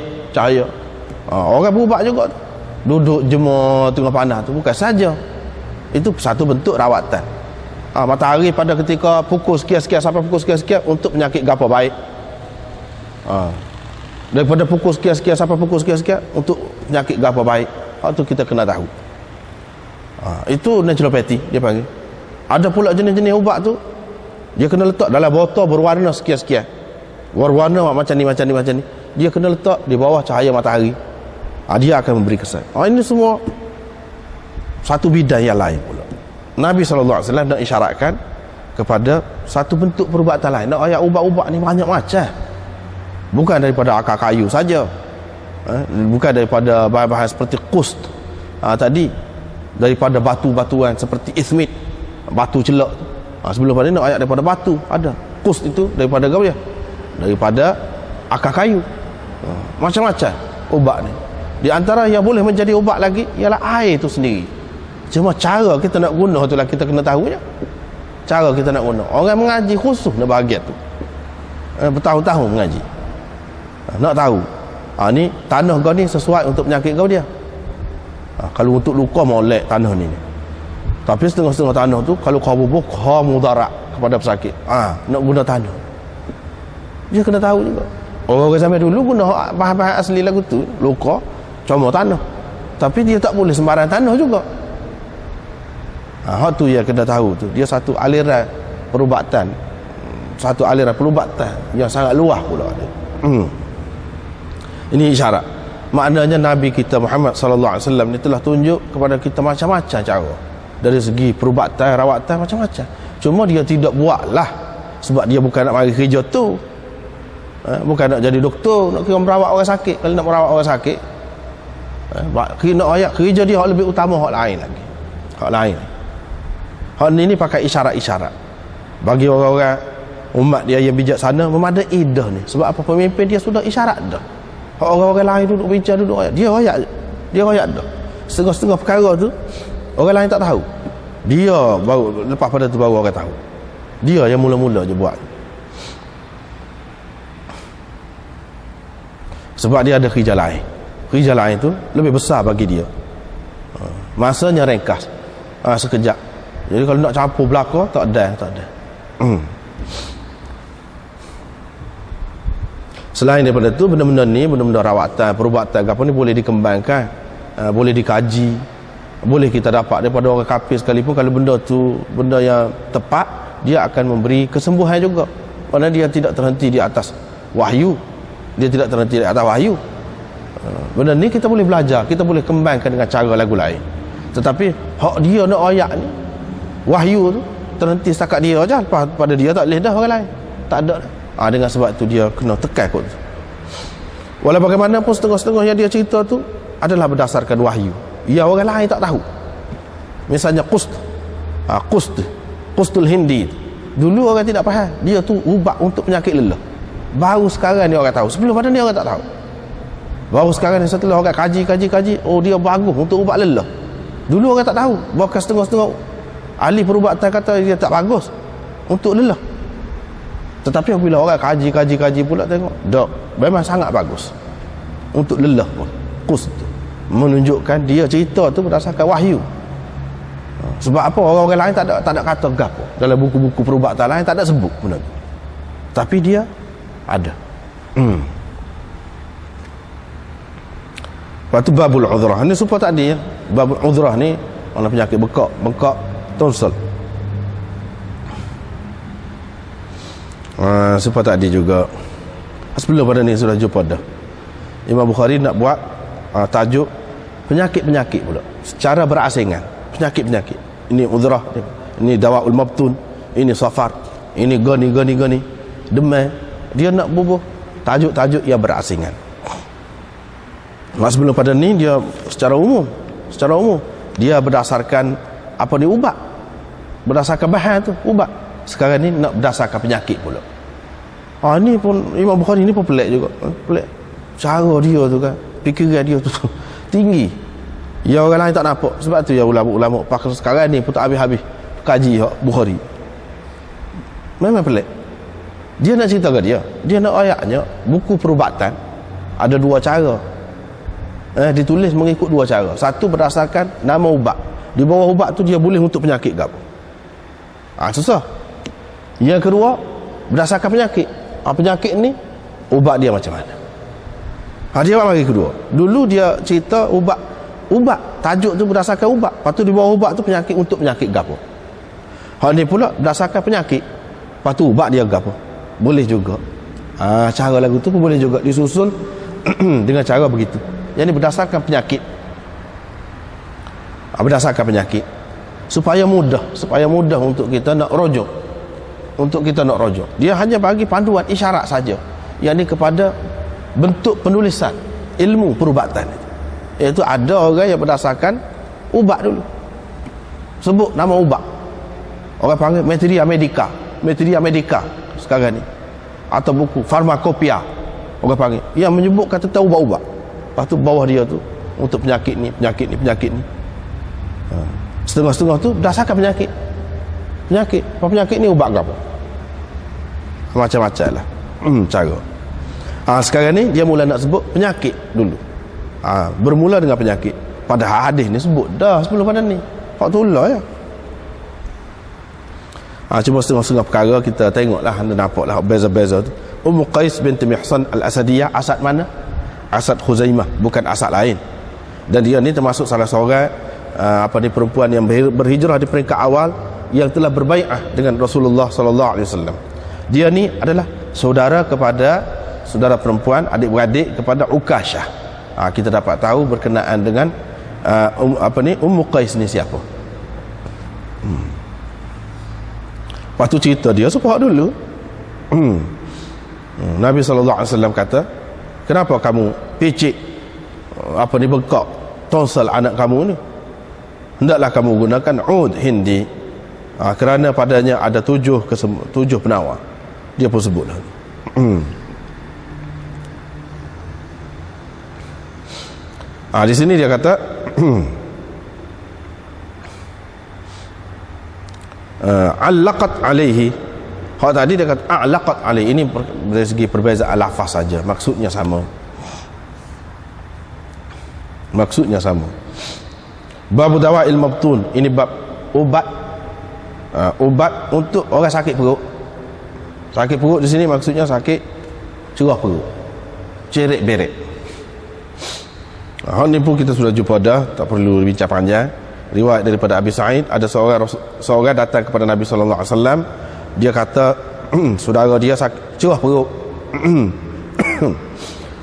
Orang berubat juga duduk jemur tengah panas tu bukan saja, itu satu bentuk rawatan. Matahari pada ketika pukul sekian-sekian sampai pukul sekian-sekian untuk penyakit gapo baik. Daripada pukul sekian-sekian sampai pukul sekian-sekian untuk penyakit gapo baik. Itu kita kena tahu. Itu naturopathy dia panggil. Ada pula jenis-jenis ubat tu dia kena letak dalam botol berwarna sekian-sekian. Warna macam ni. Dia kena letak di bawah cahaya matahari. Dia akan memberi kesan. Ini semua satu bidang yang lain pula. Nabi SAW nak isyaratkan kepada satu bentuk perubatan lain. Nak ayat ubat-ubat ni banyak macam. Bukan daripada akar kayu saja. Bukan daripada bahan-bahan seperti kust tadi, daripada batu-batuan seperti ismit, batu celak. Sebelum pada ni nak ayat daripada batu, ada kust itu daripada apa dia? Daripada akar kayu. Macam-macam ubat ni. Di antara yang boleh menjadi ubat lagi ialah air itu sendiri. Cuma cara kita nak guna tu lah kita kena tahu je. Cara kita nak guna. Orang mengaji khusus nak bahagian tu. Bertahun-tahun mengaji. Nak tahu. Ni tanah kau ni sesuai untuk penyakit kau dia. Kalau untuk luka molek tanah ni. Tapi setengah-setengah tanah tu kalau kau bubuh kau mudarat kepada pesakit. Nak guna tanah. Dia kena tahu juga. Orang sampai dulu guna bahan-bahan asli lagu tu, luka cuma tanah. Tapi dia tak boleh sembarang tanah juga. Hak tu yang kena tahu tu. Dia satu aliran perubatan. Satu aliran perubatan yang sangat luas pula dia. Ini isyarat. Maknanya Nabi kita Muhammad sallallahu alaihi wasallam ni telah tunjuk kepada kita macam-macam cara. Dari segi perubatan, rawatan macam-macam. Cuma dia tidak buatlah sebab dia bukan nak mari kerja tu. Bukan nak jadi doktor, nak kira merawat orang sakit. Kalau nak merawat orang sakit, nak ayat kerja dia hak lebih utama hak lain lagi. Hak lain. Hak ni pakai isyarat-isyarat. Bagi orang-orang umat dia yang bijaksana memadai dah ni. Sebab apa? Pemimpin dia sudah isyarat dah. Hak orang-orang lain duduk bincang, duduk ayat. Dia ayat dah. Setengah-setengah perkara tu orang lain tak tahu. Dia baru lepas pada tu baru orang tahu. Dia yang mula-mula je buat. Sebab dia ada kerja lain. Kerja lain tu lebih besar bagi dia. Masanya ringkas. Sekejap. Jadi kalau nak campur belaka tak ada. Selain daripada tu, benda-benda ni, benda-benda rawatan, perubatan apa ni boleh dikembangkan, boleh dikaji, boleh kita dapat daripada orang kafir sekalipun. Kalau benda tu benda yang tepat, dia akan memberi kesembuhan juga, kerana dia tidak terhenti di atas wahyu, dia tidak terhenti di atas wahyu. Benda ni kita boleh belajar, kita boleh kembangkan dengan cara lagu lain. Tetapi hak dia nak ayat ni, wahyu tu terhenti setakat dia aja, pada dia tak boleh dah orang lain, tak ada dah. Dengan sebab tu dia kena tekan kot. Walau bagaimanapun setengah-setengah yang dia cerita tu adalah berdasarkan wahyu, yang orang lain tak tahu. Misalnya Qustul Hindi, dulu orang tidak faham dia tu ubat untuk penyakit lelah. Baru sekarang ni orang tahu, sebelum pada ni orang tak tahu. Baru sekarang ni setelah orang kaji, oh dia bagus untuk ubat lelah. Dulu orang tak tahu, bahkan setengah-setengah ahli perubatan kata dia tak bagus untuk lelah. Tetapi apabila orang kaji pula, tengok dak, memang sangat bagus untuk lelah pun. Qust menunjukkan dia cerita tu berdasarkan wahyu. Sebab apa? Orang-orang lain tak ada kata gapo dalam buku-buku perubatan lain, tak ada sebut benda tu, tapi dia ada. Lepas tu babul udhrah ni supaya tadi ya. Babul udhrah ni mana penyakit bengkak tonsil. Supaya tadi juga sebelum pada ni sudah jumpa dah Imam Bukhari nak buat tajuk penyakit-penyakit pula secara berasingan. Penyakit-penyakit ini udhrah, ini dawaul mabtun, ini safar, ini gani demam. Dia nak bubuh tajuk-tajuk yang berasingan. Sebelum pada ni dia secara umum dia berdasarkan apa ni, ubat, berdasarkan bahan tu ubat. Sekarang ni nak berdasarkan penyakit pula. Ni pun Imam Bukhari ni pun pelik juga. Pelik cara dia tu kan, fikiran dia tu tinggi, yang orang lain tak nampak. Sebab tu ya ulama-ulama pakar sekarang ni pun tak habis-habis kaji Bukhari. Memang pelik. Dia nak cerita ke dia nak ayatnya buku perubatan ada dua cara. Ditulis mengikut dua cara. Satu berdasarkan nama ubat, di bawah ubat tu dia boleh untuk penyakit ke apa. Susah. Yang kedua berdasarkan penyakit. Penyakit ni ubat dia macam mana. Dia bagi kedua. Dulu dia cerita ubat, tajuk tu berdasarkan ubat. Lepas tu di bawah ubat tu penyakit, untuk penyakit gapo. Ni pula berdasarkan penyakit, lepas tu ubat dia gapo. Boleh juga. Cara lagu tu pun boleh juga disusun dengan cara begitu. Yang ni berdasarkan penyakit. Berdasarkan penyakit. Supaya mudah untuk kita nak rujuk. Dia hanya bagi panduan isyarat saja, yang ni kepada bentuk penulisan ilmu perubatan. Iaitu ada orang yang berdasarkan ubat dulu, sebut nama ubat, orang panggil materia medica sekarang ni, atau buku farmakopia orang panggil, yang menyebutkan tentang ubat-ubat. Lepas tu bawah dia tu untuk penyakit ni. Setengah-setengah tu berdasarkan penyakit. Penyakit ni ubat apa? Macam-macam lah cara. Sekarang ni dia mula nak sebut penyakit dulu. Bermula dengan penyakit. Padahal hadis ni sebut dah sebelum pada ni. Hak tu lah ya. Cuma setengah-setengah perkara kita tengoklah, anda nampaklah beza-beza tu. Ummu Qais binti Mihsan al-Asadiyah, asad mana? Asad Khuzaimah, bukan asad lain. Dan dia ni termasuk salah seorang perempuan yang berhijrah di peringkat awal yang telah berbai'ah dengan Rasulullah sallallahu alaihi wasallam. Dia ni adalah saudara perempuan, adik-beradik kepada Ukashah. Kita dapat tahu berkenaan dengan Ummu Qais ni siapa. Lepas tu cerita dia supaya dulu Nabi sallallahu alaihi wasallam kata, kenapa kamu picit bengkak tonsel anak kamu ni? Hendaklah kamu gunakan ud hindi, kerana padanya ada 7 penawar. Dia pun sebut lah. Di sini dia kata allaqat alaihi. Hak tadi dia kata allaqat alaihi. Ini dari segi perbezaan lafaz saja, maksudnya sama. Bab dawail mabtun, ini bab ubat untuk orang sakit perut. Sakit perut di sini maksudnya sakit cerah perut. cerek berek. Hal ni pun kita sudah jumpa dah, tak perlu bincang panjang. Riwayat daripada Abi Sa'id, ada seorang datang kepada Nabi sallallahu alaihi wasallam. Dia kata saudara dia cerah perut.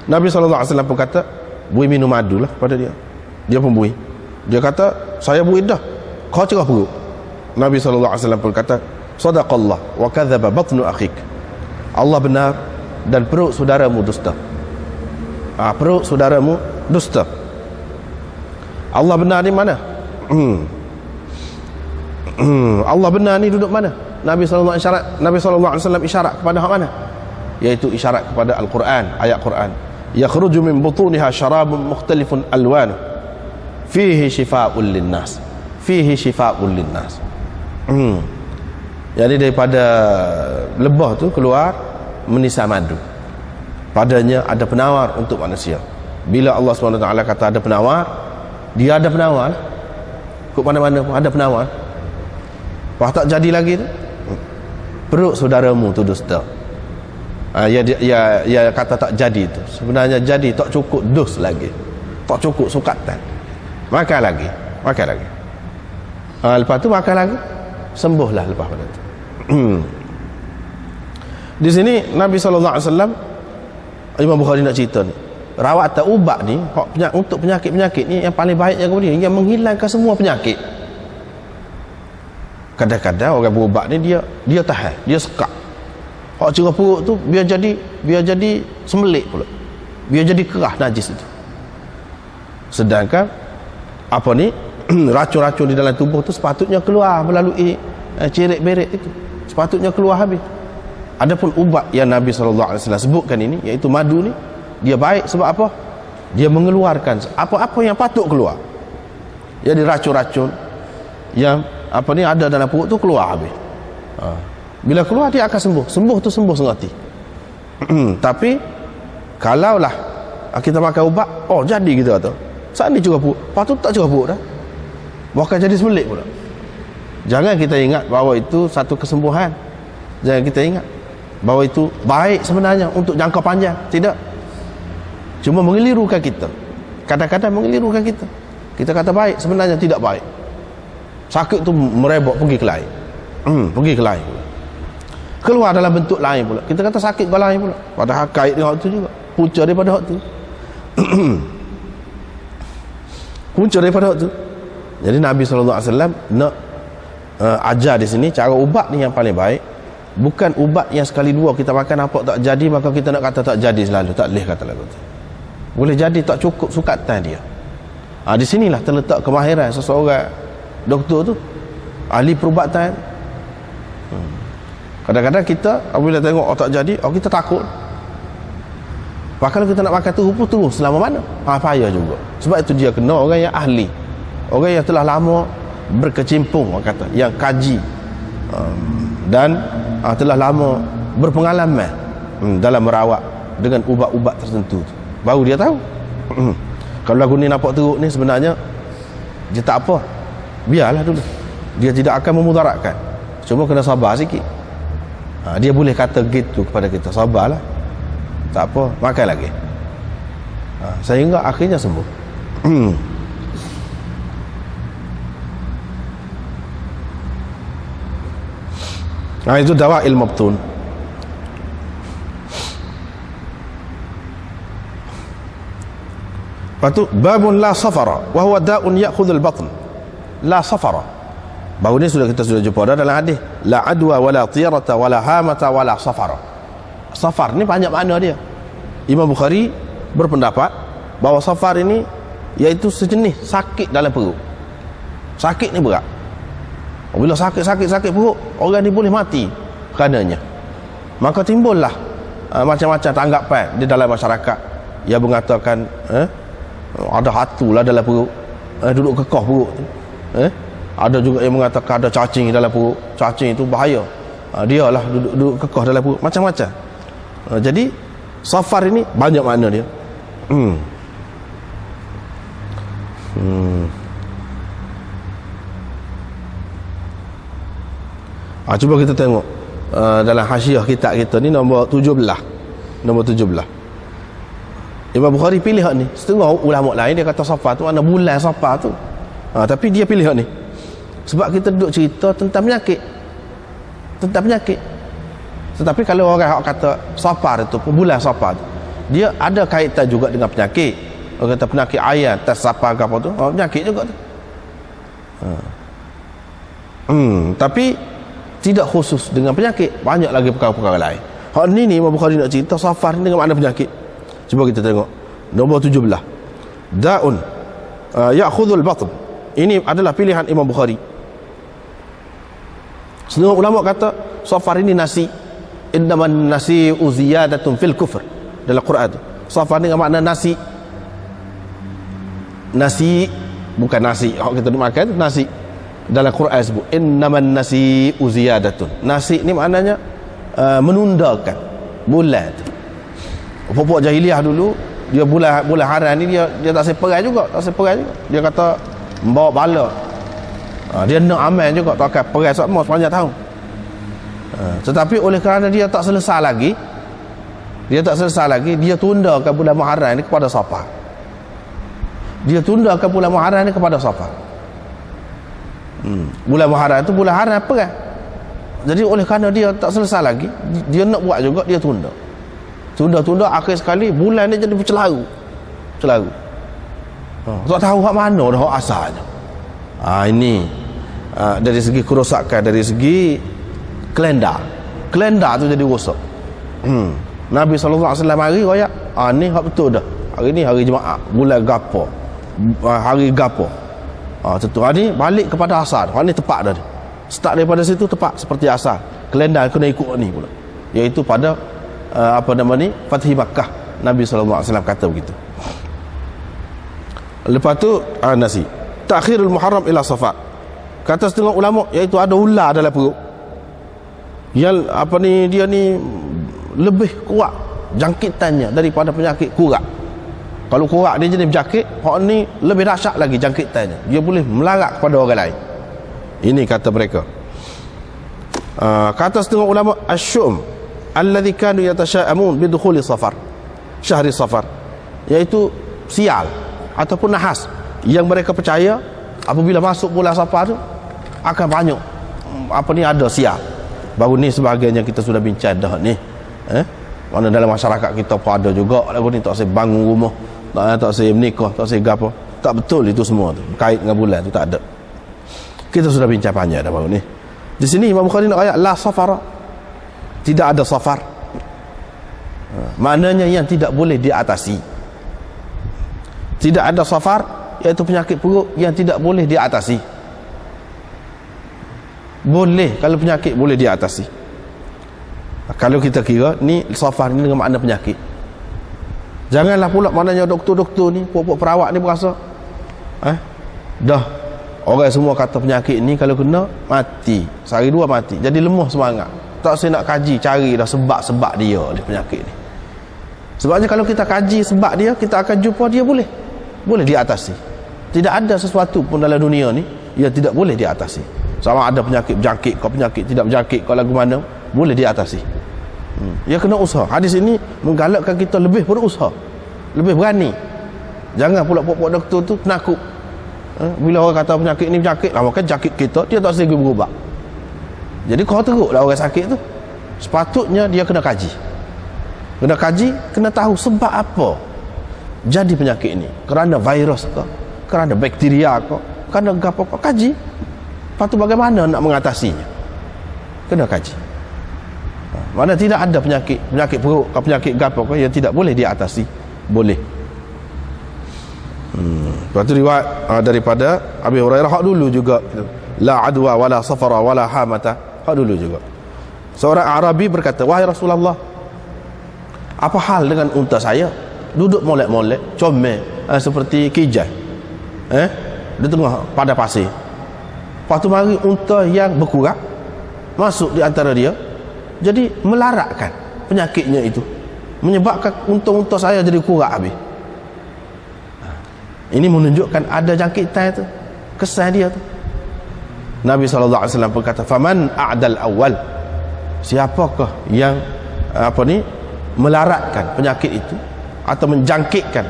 Nabi sallallahu alaihi wasallam pun kata, "Bui minum madu lah pada dia." Dia pun bui. Dia kata, "Saya bui dah. Kau cerah perut." Nabi sallallahu alaihi wasallam pun kata, "Sadaqallah wa kadzdzaba batnu akhik." Allah benar dan perut saudaramu dusta. Perut saudaramu dusta. Allah benar di mana? Allah benar ni duduk mana? Nabi sallallahu alaihi wasallam isyarat kepada hak mana? Iaitu isyarat kepada Al-Quran, ayat Quran. Yakhruju min butuniha syarabun mukhtalifun alwanu fihi shifaa'un linnas. Fihi shifaa'un linnas. Jadi daripada lebah tu keluar menisam madu. Padanya ada penawar untuk manusia. Bila Allah SWT kata ada penawar, dia ada penawar. Kok mana-mana pun ada penawar. Wah, tak jadi lagi tu, perut saudaramu tu dusta. Ya kata tak jadi tu, sebenarnya jadi, tak cukup dos lagi, tak cukup sukatan. Makan lagi. Lepas tu makan lagi, sembuhlah lepas pada tu. Di sini Nabi SAW, Imam Bukhari nak cerita ni, rawatan ubat ni untuk penyakit-penyakit ni yang paling baik yang menghilangkan semua penyakit. Kadang-kadang orang berubat ni dia tahan, dia sekat. Hak cerah perut tu biar jadi sembelik pula, biar jadi kerah najis itu. Sedangkan apa ni racun-racun di dalam tubuh tu sepatutnya keluar melalui cerek berek itu, sepatutnya keluar habis. Adapun ubat yang Nabi SAW sebutkan ini, iaitu madu ni, dia baik sebab apa? Dia mengeluarkan apa-apa yang patut keluar. Jadi racun-racun yang ada dalam perut tu keluar habis. Bila keluar dia akan sembuh sembuh sengati. Tapi kalaulah kita makan ubat, jadi kita kata saat ni curah perut, patut tak curah perut dah, bahkan jadi sembelik pula. Jangan kita ingat bahawa itu satu kesembuhan. Jangan kita ingat bahawa itu baik sebenarnya untuk jangka panjang. Tidak. Cuma mengelirukan kita. Kadang-kadang mengelirukan kita. Kita kata baik, sebenarnya tidak baik. Sakit tu merebak pergi ke lain. Pergi ke lain. Keluar dalam bentuk lain pula. Kita kata sakit ke lain pula. Padahal kait dengan hak tu juga. Punca daripada hak tu. Punca daripada hak tu. Jadi Nabi SAW nak ajar di sini cara ubat ni yang paling baik. Bukan ubat yang sekali dua kita makan apa tak jadi, maka kita nak kata tak jadi selalu. Tak boleh kata lagu tu. Boleh jadi tak cukup sukatan dia. Di sinilah terletak kemahiran seseorang doktor tu, ahli perubatan. Kadang-kadang kita apabila tengok tak jadi, kita takut. Kalau kita nak makan terus selama mana? Payah juga. Sebab itu dia kena orang yang ahli, orang yang telah lama berkecimpung, orang kata, yang kaji, dan telah lama berpengalaman dalam merawat dengan ubat-ubat tertentu. Baru dia tahu. Kalau lagu ni nampak teruk ni, sebenarnya dia tak apa, biarlah dulu, dia tidak akan memudaratkan, cuma kena sabar sikit. Dia boleh kata gitu kepada kita, sabarlah, tak apa, makan lagi, sehingga akhirnya sembuh. Itu dawail mabtun. Lepas tu babun la safara wa huwa da'un ya'khudhul batn. La safara. Bahawa ni sudah jumpa dah dalam hadis. La adwa wala tiyarata wala hamata wala safara. Safar ni banyak makna dia. Imam Bukhari berpendapat bahawa safar ini iaitu sejenis sakit dalam perut. Sakit ni berat. Bila sakit perut, orang ni boleh mati kerananya. Maka timbullah macam-macam tanggapan di dalam masyarakat yang mengatakan ada hatu lah dalam perut, duduk kekah perut tu. Ada juga yang mengatakan ada cacing dalam perut. Cacing itu bahaya, dia lah duduk kekah dalam perut, macam-macam. Jadi safar ini banyak makna dia. Cuba kita tengok dalam hasyiah kitab kita ni nombor 17. Imam Bukhari pilih hak ni. Setengah ulama lain dia kata Safar tu mana bulan Safar tu. Tapi dia pilih hak ni. Sebab kita duduk cerita tentang penyakit. Tentang penyakit. Tetapi kalau orang hak kata Safar tu, bulan Safar tu, dia ada kaitan juga dengan penyakit. Orang kata penyakit air, tas Safar ke apa tu, penyakit juga tu. Tapi tidak khusus dengan penyakit, banyak lagi perkara-perkara lain. Hak ni Imam Bukhari nak cerita Safar ni dengan makna penyakit. Cuba kita tengok nombor 17. Da'un ya'khudhul batn. Ini adalah pilihan Imam Bukhari. Setengah ulama kata Safar ini nasi. Innaman nasi uziyadatun fil kufr. Dalam Quran tu Safar ni dengan makna nasi. Nasi bukan nasi hak kita makan tu, nasi. Dalam Quran sebut innaman nasi uziyadatun. Nasi ni maknanya menundakan bulan tu. Pokok jahiliah dulu dia bulan haram ni dia tak seperai juga, dia kata membawa bala. Dia nak amal juga, tak akan perai semua sepanjang tahun. Tetapi oleh kerana dia tak selesai lagi, dia tundakan bulan Muharram ni kepada Safar. Bulan Muharram tu bulan haram perai. Jadi oleh kerana dia tak selesai lagi, dia nak buat juga, dia tunda, akhir sekali bulan ni jadi bercelaru. Tak tahu hak mana dah hak asalnya. Ini dari segi kerosakan, dari segi kalender tu jadi rosak. Nabi SAW mari royak, ni hak betul dah, hari ni hari Jumaat, bulan gapo, hari gapo, tentu ni balik kepada asal. Hak ni tepat dah, start daripada situ tepat seperti asal. Kalender kena ikut ni pula, iaitu pada Fathi Makkah. Nabi SAW kata begitu. Lepas tu nasi takhirul Muharram ila Safar. Kata setengah ulama, iaitu ada ular dalam perut yang dia ni lebih kuat jangkitannya daripada penyakit kurak. Kalau kurak dia jenis penyakit, hak ni lebih dahsyat lagi jangkitannya, dia boleh melarat kepada orang lain. Ini kata mereka. Kata setengah ulama, asyum alladhi kanu yatasha'amun bidukhuli Safar, syahri Safar, iaitu sial ataupun nahas yang mereka percaya apabila masuk bulan Safar tu akan banyak ada sial. Baru ni sebagainya kita sudah bincang dah ni. Mana dalam masyarakat kita pun ada juga lagu ni, tak saya bangun rumah, tak saya menikah, tak saya gapo. Tak betul itu semua tu berkait dengan bulan tu, tak ada. Kita sudah bincang panjang dah baru ni. Di sini Imam Bukhari nak ayat la safara, tidak ada safar. Maknanya yang tidak boleh diatasi. Tidak ada safar, iaitu penyakit perut yang tidak boleh diatasi. Boleh, kalau penyakit boleh diatasi. Kalau kita kira ni safar ni dengan makna penyakit, janganlah pula maknanya doktor-doktor ni, pokok perawat ni berasa dah orang semua kata penyakit ni kalau kena mati, sehari dua mati, jadi lemah semangat, tak saya nak kaji, cari dah sebab-sebab dia oleh penyakit ni. Sebabnya kalau kita kaji sebab dia, kita akan jumpa dia boleh diatasi. Tidak ada sesuatu pun dalam dunia ni yang tidak boleh diatasi. Sama ada penyakit berjangkit kau, penyakit tidak berjangkit kau, lagu mana boleh diatasi. Ya kena usaha. Hadis ini menggalakkan kita lebih berusaha, lebih berani. Jangan pula pokok doktor tu penakut. Bila orang kata penyakit ni penyakit, maka jangkit kita, dia tak segi berubat. Jadi kau teruklah orang sakit tu. Sepatutnya dia kena kaji, kena tahu sebab apa jadi penyakit ini. Kerana virus ke, kerana bakteria ke, kerana apa ke, kaji. Lepas tu bagaimana nak mengatasinya, kena kaji. Mana tidak ada penyakit perut ke, penyakit gapo ke yang tidak boleh diatasi. Boleh. Lepas tu riwayat daripada Abi Hurairah hak dulu juga, la adwa wala safara wala hamata, hak dulu juga. Seorang Arabi berkata, wahai Rasulullah, apa hal dengan unta saya? Duduk molek-molek, comel, seperti kijai di tengah pada pasir. Lepas tu mari unta yang berkurak masuk di antara dia, jadi melaratkan penyakitnya itu, menyebabkan unta-unta saya jadi kurak habis. Ini menunjukkan ada jangkitan itu, kesan dia tu. Nabi SAW berkata, faman a'dal awal, siapakah yang melaratkan penyakit itu, atau menjangkitkan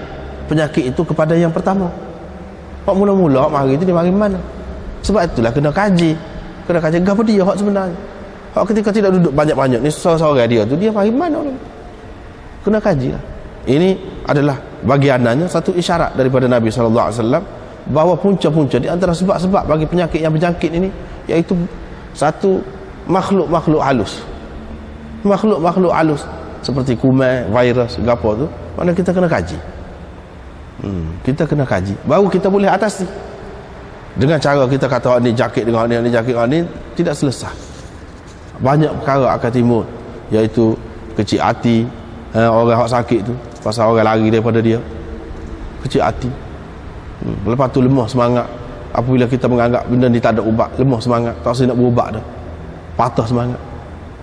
penyakit itu kepada yang pertama. Hak mula-mula hak mari itu dia mari mana? Sebab itulah kena kaji gapo dia hak sebenarnya. Hak ketika tidak duduk banyak-banyak ni seorang dia tu dia mari mana orang? Kena kaji lah. Ini adalah bagiannya satu isyarat daripada Nabi SAW bahawa punca-punca di antara sebab-sebab bagi penyakit yang berjangkit ini iaitu satu makhluk-makhluk halus. Makhluk-makhluk halus seperti kuman, virus, gapo tu, mana kita kena kaji. Kita kena kaji baru kita boleh atasi. Dengan cara kita kata ni jangkit dengan ni jangkit dengan ni tidak selesai. Banyak perkara akan timbul iaitu kecil hati, orang hak sakit tu pasal orang lari daripada dia, kecil hati. Lepas tu lemah semangat apabila kita menganggap benda ni tak ada ubat, lemah semangat, tak rasa nak berubat dah, patah semangat.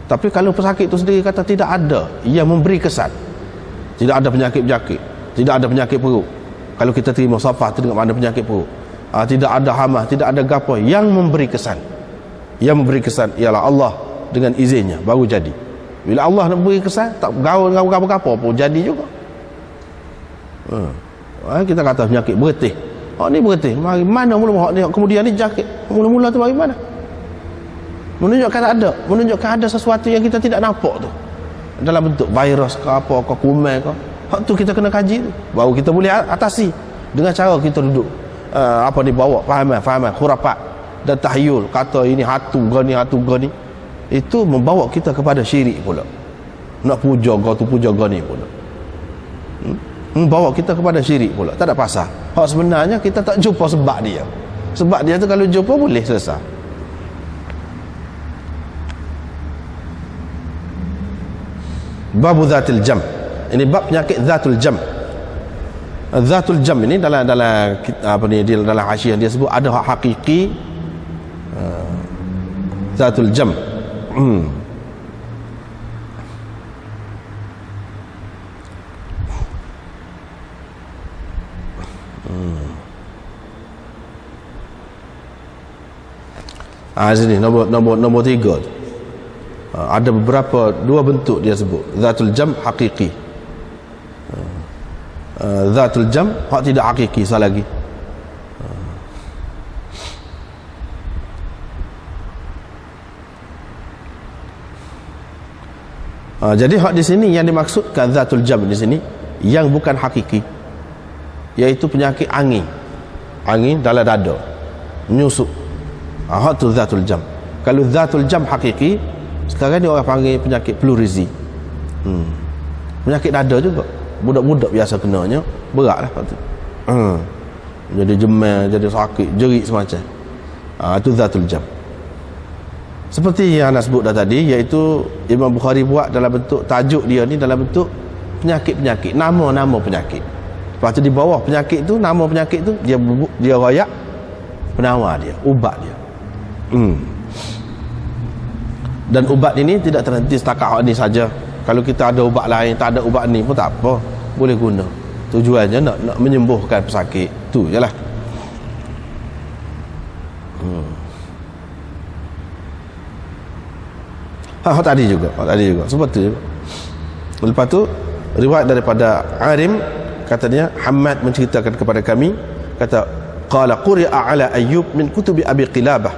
Tapi kalau pesakit tu sendiri kata tidak ada yang memberi kesan, tidak ada penyakit-penyakit, tidak ada penyakit perut, kalau kita terima safah tu dengan mana penyakit perut, tidak ada hama, tidak ada gapo yang memberi kesan. Yang memberi kesan ialah Allah dengan izinnya baru jadi. Bila Allah nak beri kesan, tak gaul dengan gapo-gapo pun jadi juga. Kita kata penyakit beretih, ni beretih, mari mana mula-mula ni kemudian ni jangkit, mula-mula tu mari mana? Menunjukkan ada sesuatu yang kita tidak nampak tu dalam bentuk virus ke apa ke kuman ke. Hak tu kita kena kaji tu baru kita boleh atasi dengan cara kita duduk bawa fahaman khurafat dan tahyul, kata ini hatu gani itu membawa kita kepada syirik pula, nak puja gani pula, membawa kita kepada syirik pula. Tak ada pasal. Hak sebenarnya kita tak jumpa sebab dia tu kalau jumpa boleh selesai. Babu zatil jam, ini bab penyakit zatul jam. Zatul jam ini dalam dalam hasyiah dia sebut ada hak hakiki zatul jam. Sini nombor 3. Ada dua bentuk dia sebut. Zatul jam hakiki, zatul jam hak tidak hakiki sekali lagi. Jadi hak di sini yang dimaksudkan zatul jam di sini yang bukan hakiki, iaitu penyakit angin dalam dada menyusuk. Hak tu zatul jam. Kalau zatul jam hakiki, sekarang ni orang panggil penyakit pleurisy. Penyakit dada juga. Budak-budak biasa kenanya berat lah tu. Jadi jemel, jadi sakit, jerit semacam. Itu zatul jam. Seperti yang Anas sebut dah tadi, iaitu Imam Bukhari buat dalam bentuk tajuk dia ni dalam bentuk penyakit-penyakit, nama-nama penyakit. Lepas tu di bawah penyakit tu, nama penyakit tu dia royak penawar dia, ubat dia. Dan ubat ini tidak terhenti setakat hak ni saja. Kalau kita ada ubat lain, tak ada ubat ni pun tak apa, boleh guna. Tujuannya nak menyembuhkan pesakit tu jelah. Hak tadi juga seperti tu. Lepas tu riwayat daripada Arim, katanya Hamad menceritakan kepada kami, kata qala quri'a ala Ayyub min kutubi Abi Qilabah,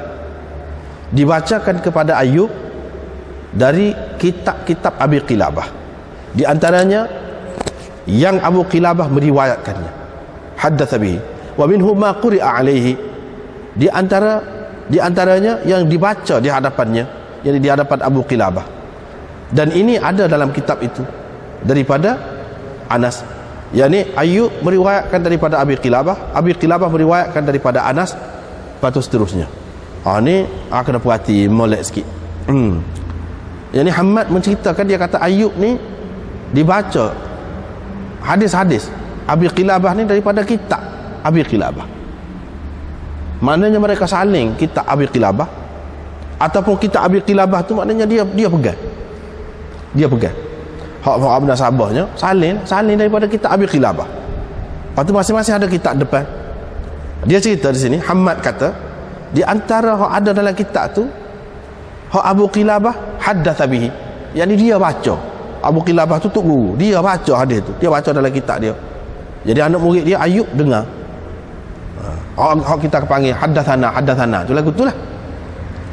dibacakan kepada Ayyub dari kitab-kitab Abi Qilabah, di antaranya yang Abu Qilabah meriwayatkannya, haddatsa bihi, wa minhu ma quri'a alaihi, di antaranya yang dibaca di hadapannya, yang di hadapan Abu Qilabah, dan ini ada dalam kitab itu daripada Anas. Yani Ayyub meriwayatkan daripada Abi Qilabah meriwayatkan daripada Anas, lepas tu seterusnya. Ni kena perhati molek sikit. Yani Hamad menceritakan, dia kata Ayyub ni dibaca hadis-hadis Abi Qilabah ni daripada kitab Abi Qilabah. Maknanya mereka saling kitab Abi Qilabah, ataupun kitab Abi Qilabah tu maknanya dia pegang. Hak Abna Sabahnya salin daripada kitab Abi Qilabah. Lepas tu masing-masing ada kitab depan. Dia cerita di sini, Hamad kata, di antara hak ada dalam kitab tu, hak Abu Qilabah haddatsa bihi, yani dia baca Abu Qilabah tu tok guru, dia baca hadis tu, dia baca dalam kitab dia. Jadi anak murid dia Ayub dengar. Kita panggil haddatsana tu lagu tu lah.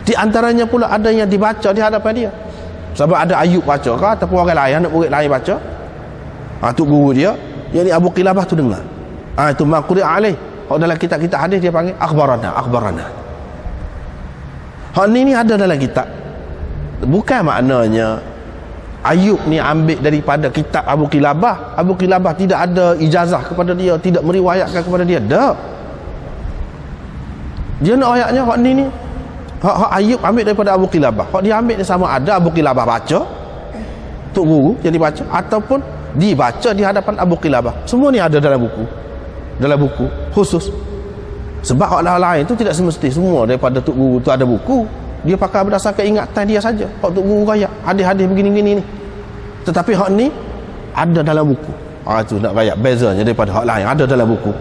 Di antaranya pula ada yang dibaca di hadapan dia. Sebab ada Ayub baca ke ataupun orang lain, anak murid lain baca, tu guru dia, yang ni Abu Qilabah tu dengar. Itu maqri alaih. Dalam kitab-kitab hadis dia panggil akhbarana. Ni ada dalam kitab. Bukan maknanya Ayub ni ambil daripada kitab Abu Qilabah. Abu Qilabah tidak ada ijazah kepada dia, tidak meriwayatkan kepada dia. Tak. Dia nak ayatnya hak ni hak Ayub ambil daripada Abu Qilabah. Hak dia ambil ni sama ada Abu Qilabah baca, tok guru jadi baca, ataupun dibaca di hadapan Abu Qilabah. Semua ni ada dalam buku khusus. Sebab hak lain tu tidak semesti semua daripada tok guru tu ada buku. Dia pakai berdasarkan ingatan dia saja. Hak tok guru rakyat hadis-hadis begini-begini ni. Tetapi hak ni ada dalam buku. Itu nak rakyat bezanya daripada hak lain, ada dalam buku.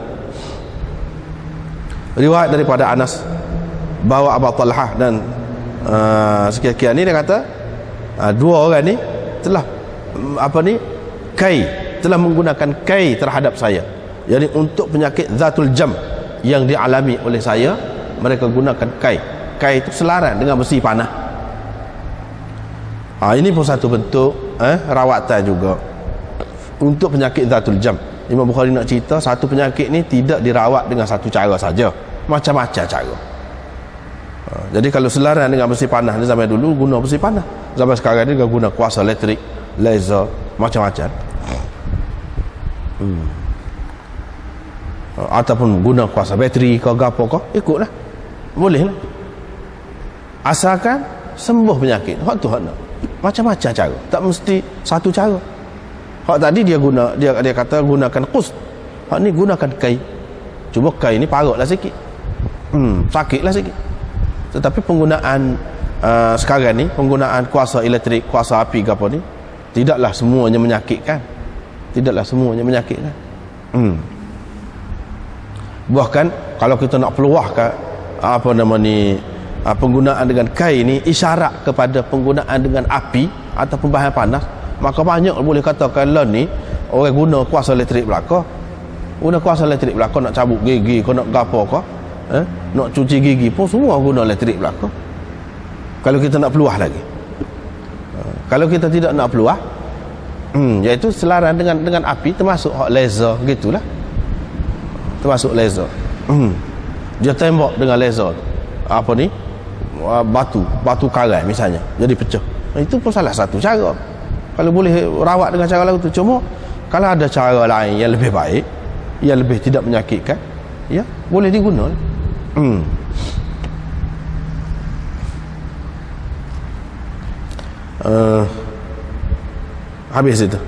Riwayat daripada Anas bawa Abu Talhah dan sekian-sekian ni, dia kata dua orang ni telah telah menggunakan kai terhadap saya. Jadi untuk penyakit zatul jam yang dialami oleh saya, mereka gunakan kai itu selaran dengan besi panah. Ini pun satu bentuk rawatan juga untuk penyakit zatul jam. Imam Bukhari nak cerita satu penyakit ni tidak dirawat dengan satu cara saja, macam-macam cara. Jadi kalau selaran dengan besi panah di zaman dulu guna besi panah, zaman sekarang ni guna kuasa elektrik, laser, macam-macam. Ataupun guna kuasa bateri ke gapo ke, ikutlah, boleh lah, asalkan sembuh penyakit. Hak tu hak nak macam-macam cara, tak mesti satu cara. Hak tadi dia kata gunakan qus, hak ni gunakan kai. Cuba kai ni parutlah sikit, sakitlah sikit. Tetapi penggunaan sekarang ni, penggunaan kuasa elektrik, kuasa api ke apa ni, tidaklah semuanya menyakitkan. Bahkan kalau kita nak peluahkan penggunaan dengan kai ni isyarat kepada penggunaan dengan api ataupun bahan panas, maka banyak boleh katakan lah ni orang guna kuasa elektrik belaka. Nak cabut gigi, kau nak gapo kau, nak cuci gigi pun semua guna elektrik belaka. Kalau kita nak peluah lagi, kalau kita tidak nak peluah, iaitu selaran dengan api, termasuk hak laser gitulah, termasuk laser. Dia tembak dengan laser batu karai misalnya, jadi pecah. Itu pun salah satu cara. Kalau boleh rawat dengan cara lain tu. Cuma kalau ada cara lain yang lebih baik, yang lebih tidak menyakitkan, ya boleh digunakan. Habis itu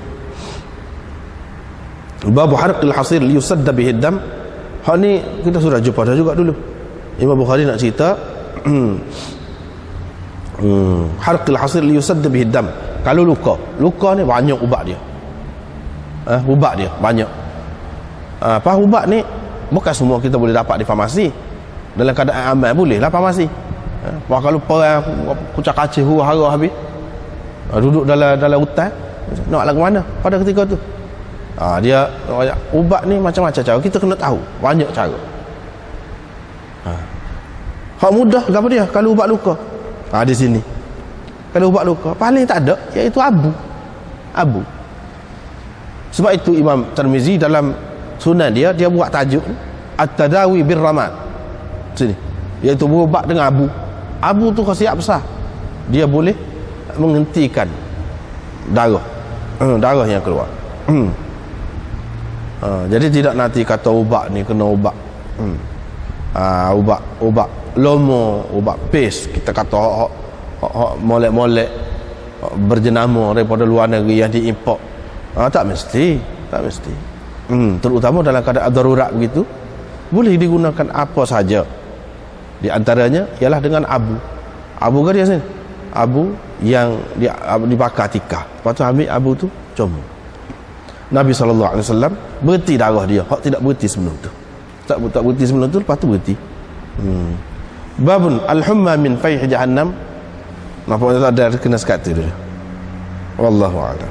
bab harqil hasir liyusadda bihi dam. Hak ni kita sudah jumpa dah juga dulu. Imam Bukhari nak cerita harqil hasir liyusadda bihi dam. Kalau luka ni banyak ubat dia. Ubat dia banyak. Ubat ni bukan semua kita boleh dapat di farmasi. Dalam keadaan aman bolehlah farmasi. Kalau perang kucak kacih huru-hara habis, duduk dalam hutan, nak lagu mana pada ketika tu. Dia ubat ni macam-macam cara, kita kena tahu banyak cara. Hak mudah apa dia kalau ubat luka? Di sini. Kalau ubat luka paling tak ada iaitu abu. Sebab itu Imam Tirmizi dalam sunan dia buat tajuk at-tadawi bir-ramad. Sini. Iaitu berubat dengan abu. Abu tu khasiat besar. Dia boleh menghentikan darah yang keluar. Jadi tidak nanti kata ubat ni kena ubat ubat lomo, ubat pes, kita kata molek-molek berjenama daripada luar negeri yang diimport. Tak mesti. Terutama dalam keadaan darurat begitu, boleh digunakan apa saja. Di antaranya ialah dengan abu ke dia sini, abu yang dibakar tikar, lepas tu ambil abu tu comel. Nabi SAW berhenti darah dia, hak tidak berhenti sebelum tu, tak berhenti sebelum tu, lepas tu berhenti. Babun al-humma min fayh jahannam. Nampak tak ada kena sekat tu dia. Wallahu a'lam.